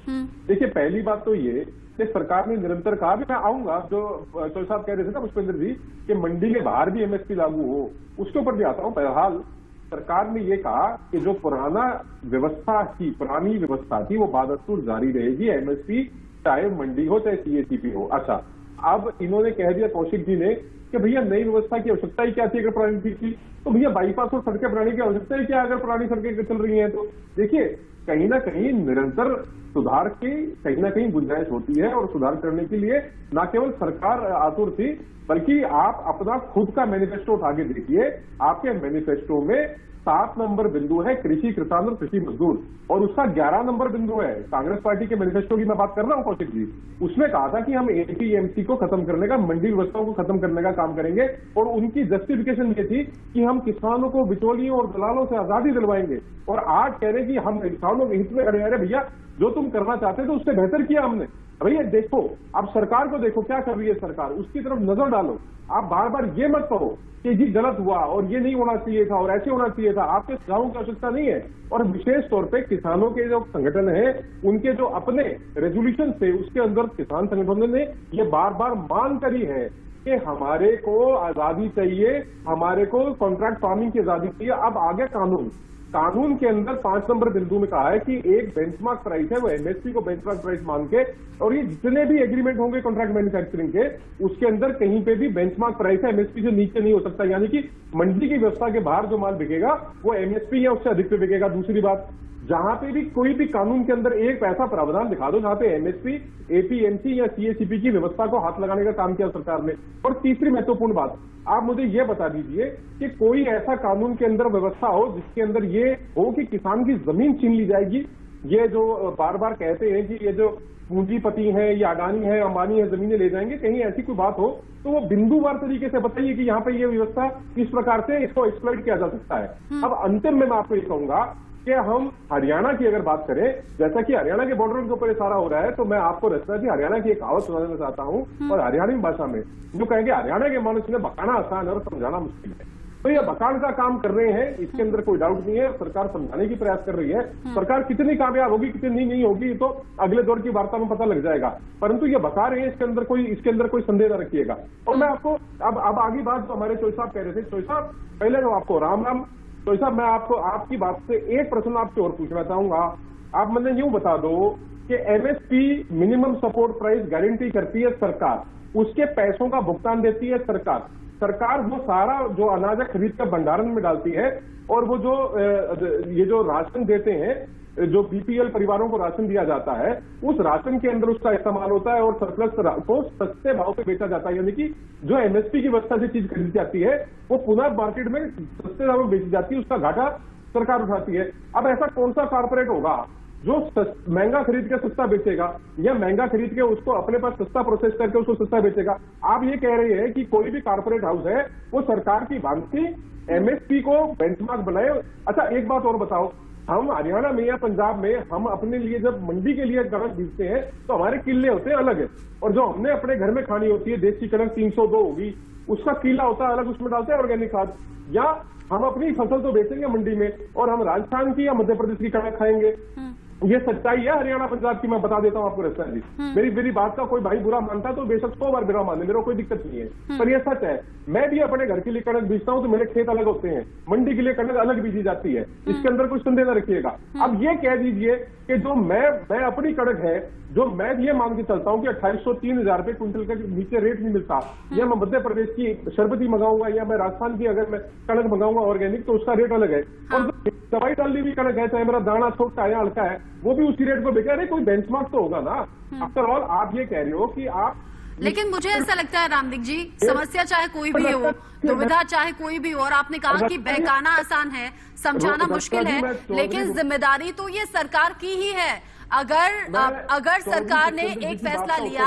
देखिए, पहली बात तो ये कि सरकार ने निरंतर कहा भी, मैं आऊंगा, जो चौधरी साहब कह रहे थे ना पुष्पेंद्र जी, कि मंडी के बाहर भी एमएसपी लागू हो, उसके ऊपर भी आता हूं। बहरहाल सरकार ने ये कहा कि जो पुरानी व्यवस्था थी वो बादस्तूर जारी रहेगी, एमएसपी चाहे मंडी हो चाहे सीएसीपी हो। अच्छा, अब इन्होंने कह दिया कौशिक जी ने कि भैया नई व्यवस्था की आवश्यकता ही क्या थी अगर पुरानी थी, तो भैया बाईपास और सड़कें बनाने की आवश्यकता ही क्या अगर पुरानी सड़कें चल रही हैं। तो देखिए, कहीं ना कहीं निरंतर सुधार की कहीं ना कहीं गुंजाइश होती है और सुधार करने के लिए न केवल सरकार आतुर थी, बल्कि आप अपना खुद का मैनिफेस्टो उठा के देखिए। आपके मैनिफेस्टो में 7 नंबर बिंदु है कृषि, किसान और कृषि मजदूर, और उसका 11 नंबर बिंदु है कांग्रेस पार्टी के मैनिफेस्टो की मैं बात कर रहा हूं कौशिक जी। उसमें कहा था कि हम एपीएमसी को खत्म करने का, मंडी व्यवस्था को खत्म करने का काम करेंगे, और उनकी जस्टिफिकेशन ये थी कि हम किसानों को बिचौलियों और दलालों से आजादी दिलवाएंगे। और आज कह रहे कि हम किसानों के हित में खड़े। अरे भैया, जो तुम करना चाहते थे उससे बेहतर किया हमने। भैया देखो, अब सरकार को देखो क्या कर रही है सरकार, उसकी तरफ नजर डालो। आप बार बार ये मत कहो कि जी गलत हुआ और ये नहीं होना चाहिए था और ऐसे होना चाहिए था। आपके सुझावों की आवश्यकता नहीं है। और विशेष तौर पे किसानों के जो संगठन है, उनके जो अपने रेजोल्यूशन थे, उसके अंदर किसान संगठनों ने ये बार बार मांग करी है कि हमारे को आजादी चाहिए, हमारे को कॉन्ट्रैक्ट फार्मिंग की आजादी चाहिए। अब आगे कानून के अंदर 5 नंबर बिंदु में कहा है कि एक बेंचमार्क प्राइस है, वो एमएसपी को बेंचमार्क प्राइस मान के, और ये जितने भी एग्रीमेंट होंगे कॉन्ट्रैक्ट मैन्युफैक्चरिंग के, उसके अंदर कहीं पे भी बेंचमार्क प्राइस है एमएसपी से नीचे नहीं हो सकता। यानी कि मंडी की व्यवस्था के बाहर जो माल बिकेगा वो एमएसपी या उससे अधिक पे बिकेगा। दूसरी बात, जहां पे भी कोई भी कानून के अंदर एक ऐसा प्रावधान दिखा दो जहां पे एमएसपी, एपीएमसी या सीएसीपी की व्यवस्था को हाथ लगाने का काम किया सरकार ने। और तीसरी महत्वपूर्ण बात, आप मुझे ये बता दीजिए कि कोई ऐसा कानून के अंदर व्यवस्था हो जिसके अंदर ये हो कि किसान की जमीन छीन ली जाएगी। ये जो बार बार कहते हैं कि ये जो पूंजीपति हैं, ये अडानी है, अंबानी है, जमीनें ले जाएंगे, कहीं ऐसी कोई बात हो तो वो बिंदुवार तरीके से बताइए कि यहाँ पे ये व्यवस्था किस प्रकार से इसको एक्सप्लॉइट किया जा सकता है। अब अंतिम में मैं आपको ये कहूंगा कि हम हरियाणा की अगर बात करें, जैसा कि हरियाणा के बॉर्डर के ऊपर ये सारा हो रहा है, तो मैं आपको रचना जी हरियाणा की एक कहावत सुनाना चाहता हूं और हरियाणवी भाषा में, जो कहेंगे हरियाणा के मनुष्य ने बकाना आसान है और समझाना मुश्किल है। तो ये बकान का काम कर रहे हैं, इसके अंदर कोई डाउट नहीं है। सरकार समझाने की प्रयास कर रही है। सरकार कितनी कामयाब होगी कितनी नहीं होगी तो अगले दौर की वार्ता में पता लग जाएगा, परंतु ये बता रहे हैं, इसके अंदर कोई संदेह न रखिएगा। और मैं आपको अब आगे बात जो हमारे चौधरी साहब कह रहे थे, चौधरी साहब पहले तो आपको राम राम। चौधरी साहब, मैं आपको आपकी बात से एक प्रश्न आपसे और पूछना चाहूंगा। आप मुझे यूं बता दो कि MSP minimum support price guarantee करती है सरकार, उसके पैसों का भुगतान देती है सरकार वो सारा जो अनाज खरीद कर भंडारण में डालती है, और वो जो ये जो राशन देते हैं, जो बीपीएल परिवारों को राशन दिया जाता है, उस राशन के अंदर उसका इस्तेमाल होता है और सरप्लस को सस्ते भाव पे बेचा जाता है। यानी कि जो एमएसपी की व्यवस्था से चीज खरीदी जाती है वो पुनः मार्केट में सस्ते दाम में बेची जाती है, उसका घाटा सरकार उठाती है। अब ऐसा कौन सा कारपोरेट होगा जो महंगा खरीद के सस्ता बेचेगा, या महंगा खरीद के उसको अपने पास सस्ता प्रोसेस करके उसको सस्ता बेचेगा? आप ये कह रहे हैं कि कोई भी कारपोरेट हाउस है वो सरकार की भांति एमएसपी को बेंचमार्क बनाए। अच्छा, एक बात और बताओ, हम हरियाणा में या पंजाब में हम अपने लिए जब मंडी के लिए कणक बीजते हैं तो हमारे किले होते हैं अलग है, और जो हमने अपने घर में खानी होती है देसी कणक 302 होगी, उसका किला होता है अलग, उसमें डालते हैं ऑर्गेनिक खाद। या हम अपनी फसल तो बेचेंगे मंडी में और हम राजस्थान की या मध्य प्रदेश की कणक खाएंगे, ये सच्चाई है हरियाणा पंजाब की, मैं बता देता हूँ आपको रस्ता जी। मेरी बात का कोई भाई बुरा मानता है तो बेशक 100 बार बुरा माने, मेरे को कोई दिक्कत नहीं है, पर ये सच है। मैं भी अपने घर के लिए कणक बीजता हूँ तो मेरे खेत अलग होते हैं, मंडी के लिए कणक अलग बीजी जाती है, इसके अंदर कुछ संदेह न रखिएगा। अब ये कह दीजिए कि जो मैं अपनी कणक है, जो मैं ये मान के चलता हूँ कि 2800-3000 रुपए क्विंटल का नीचे रेट नहीं मिलता, या मैं मध्य प्रदेश की शरबती मंगाऊंगा या मैं राजस्थान की अगर मैं कणक मंगाऊंगा ऑर्गेनिक तो उसका रेट अलग है। और दवाई डालनी भी कणक है, चाहे मेरा दाना छोटा है या हल्का है, वो भी उसी रेट पर बिका। अरे कोई बेंचमार्क तो होगा ना। आफ्टर ऑल आप ये कह रहे हो कि आप, लेकिन मुझे ऐसा लगता है रामदिक जी, समस्या चाहे कोई भी हो, दुविधा चाहे कोई भी हो, और आपने कहा कि बहकाना आसान है, समझाना मुश्किल है, लेकिन जिम्मेदारी तो ये सरकार की ही है। अगर सरकार ने एक फैसला लिया,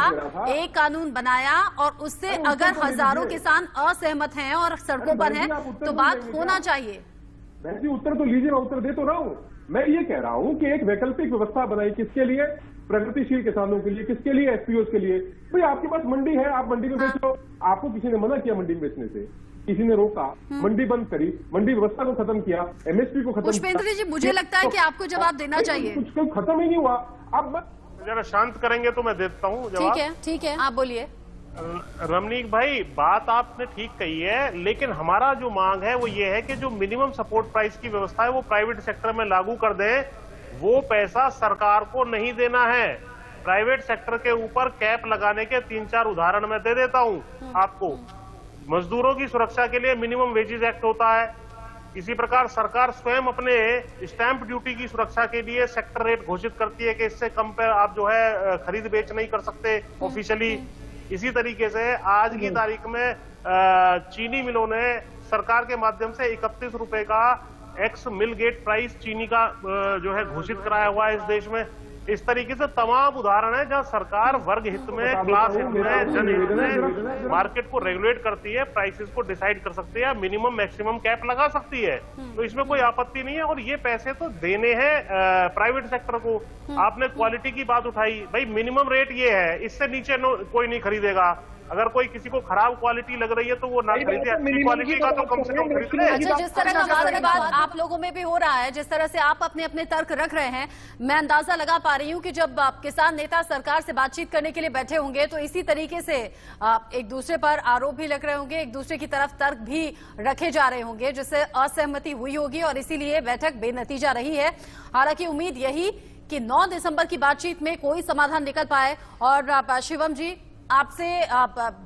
एक कानून बनाया और उससे अगर हजारों किसान असहमत हैं और सड़कों पर हैं, तो बात होना चाहिए। मैं जी उत्तर तो लीजिए, मैं उत्तर दे तो रहा हूँ। मैं ये कह रहा हूँ कि एक वैकल्पिक व्यवस्था बनाई, किसके लिए? प्रगतिशील किसानों के लिए। किसके लिए? एफपीओ के लिए। भाई आपके पास मंडी है, आप मंडी में बेचो। आपको किसी ने मना किया मंडी में बेचने से? किसी ने रोका? मंडी बंद करी, मंडी व्यवस्था को खत्म किया, एमएसपी को खत्म किया। पुष्पेंद्र जी, मुझे लगता है कि आपको जवाब देना चाहिए। कुछ खत्म ही नहीं हुआ। अब जरा शांत करेंगे तो मैं देता हूँ जवाब। ठीक है, आप बोलिए। रमनीक भाई, बात आपने ठीक कही है, लेकिन हमारा जो मांग है वो ये है कि जो मिनिमम सपोर्ट प्राइस की व्यवस्था है वो प्राइवेट सेक्टर में लागू कर दें। वो पैसा सरकार को नहीं देना है। प्राइवेट सेक्टर के ऊपर कैप लगाने के 3-4 उदाहरण मैं दे देता हूं आपको। मजदूरों की सुरक्षा के लिए मिनिमम वेजेस एक्ट होता है। इसी प्रकार सरकार स्वयं अपने स्टैंप ड्यूटी की सुरक्षा के लिए सेक्टर रेट घोषित करती है कि इससे कम पे आप जो है खरीद बेच नहीं कर सकते ऑफिशियली। इसी तरीके से आज की तारीख में चीनी मिलों ने सरकार के माध्यम से 31 रुपए का एक्स मिल गेट प्राइस चीनी का जो है घोषित कराया हुआ है इस देश में। इस तरीके से तमाम उदाहरण है जहाँ सरकार वर्ग हित में, क्लास हित में, जनहित में मार्केट को रेगुलेट करती है, प्राइसेस को डिसाइड कर सकती है, मिनिमम मैक्सिमम कैप लगा सकती है। तो इसमें कोई आपत्ति नहीं है। और ये पैसे तो देने हैं प्राइवेट सेक्टर को। आपने क्वालिटी की बात उठाई, भाई मिनिमम रेट ये है, इससे नीचे कोई नहीं खरीदेगा। अगर कोई किसी को खराब क्वालिटी लग रही है तो वो ना खरीदे, अच्छी क्वालिटी का तो कम से कम खरीद ले। अच्छा, जिस तरह का वाद आप लोगों में भी हो रहा है, जिस तरह से आप अपने अपने तर्क रख रहे हैं, मैं अंदाजा लगा पा रही हूं कि जब किसान नेता सरकार से बातचीत करने के लिए बैठे होंगे तो इसी तरीके से एक दूसरे पर आरोप भी लग रहे होंगे, एक दूसरे की तरफ तर्क भी रखे जा रहे होंगे, जिससे असहमति हुई होगी और इसीलिए बैठक बेनतीजा रही है। हालांकि उम्मीद यही कि 9 दिसंबर की बातचीत में कोई समाधान निकल पाए। और शिवम जी, आपसे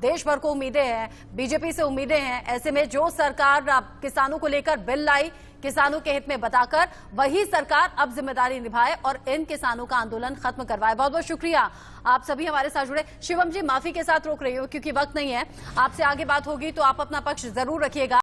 देश भर को उम्मीदें हैं, बीजेपी से उम्मीदें हैं। ऐसे में जो सरकार किसानों को लेकर बिल लाई, किसानों के हित में बताकर, वही सरकार अब जिम्मेदारी निभाए और इन किसानों का आंदोलन खत्म करवाए। बहुत बहुत शुक्रिया आप सभी हमारे साथ जुड़े। शिवम जी, माफी के साथ रोक रही हो क्योंकि वक्त नहीं है, आपसे आगे बात होगी तो आप अपना पक्ष जरूर रखिएगा।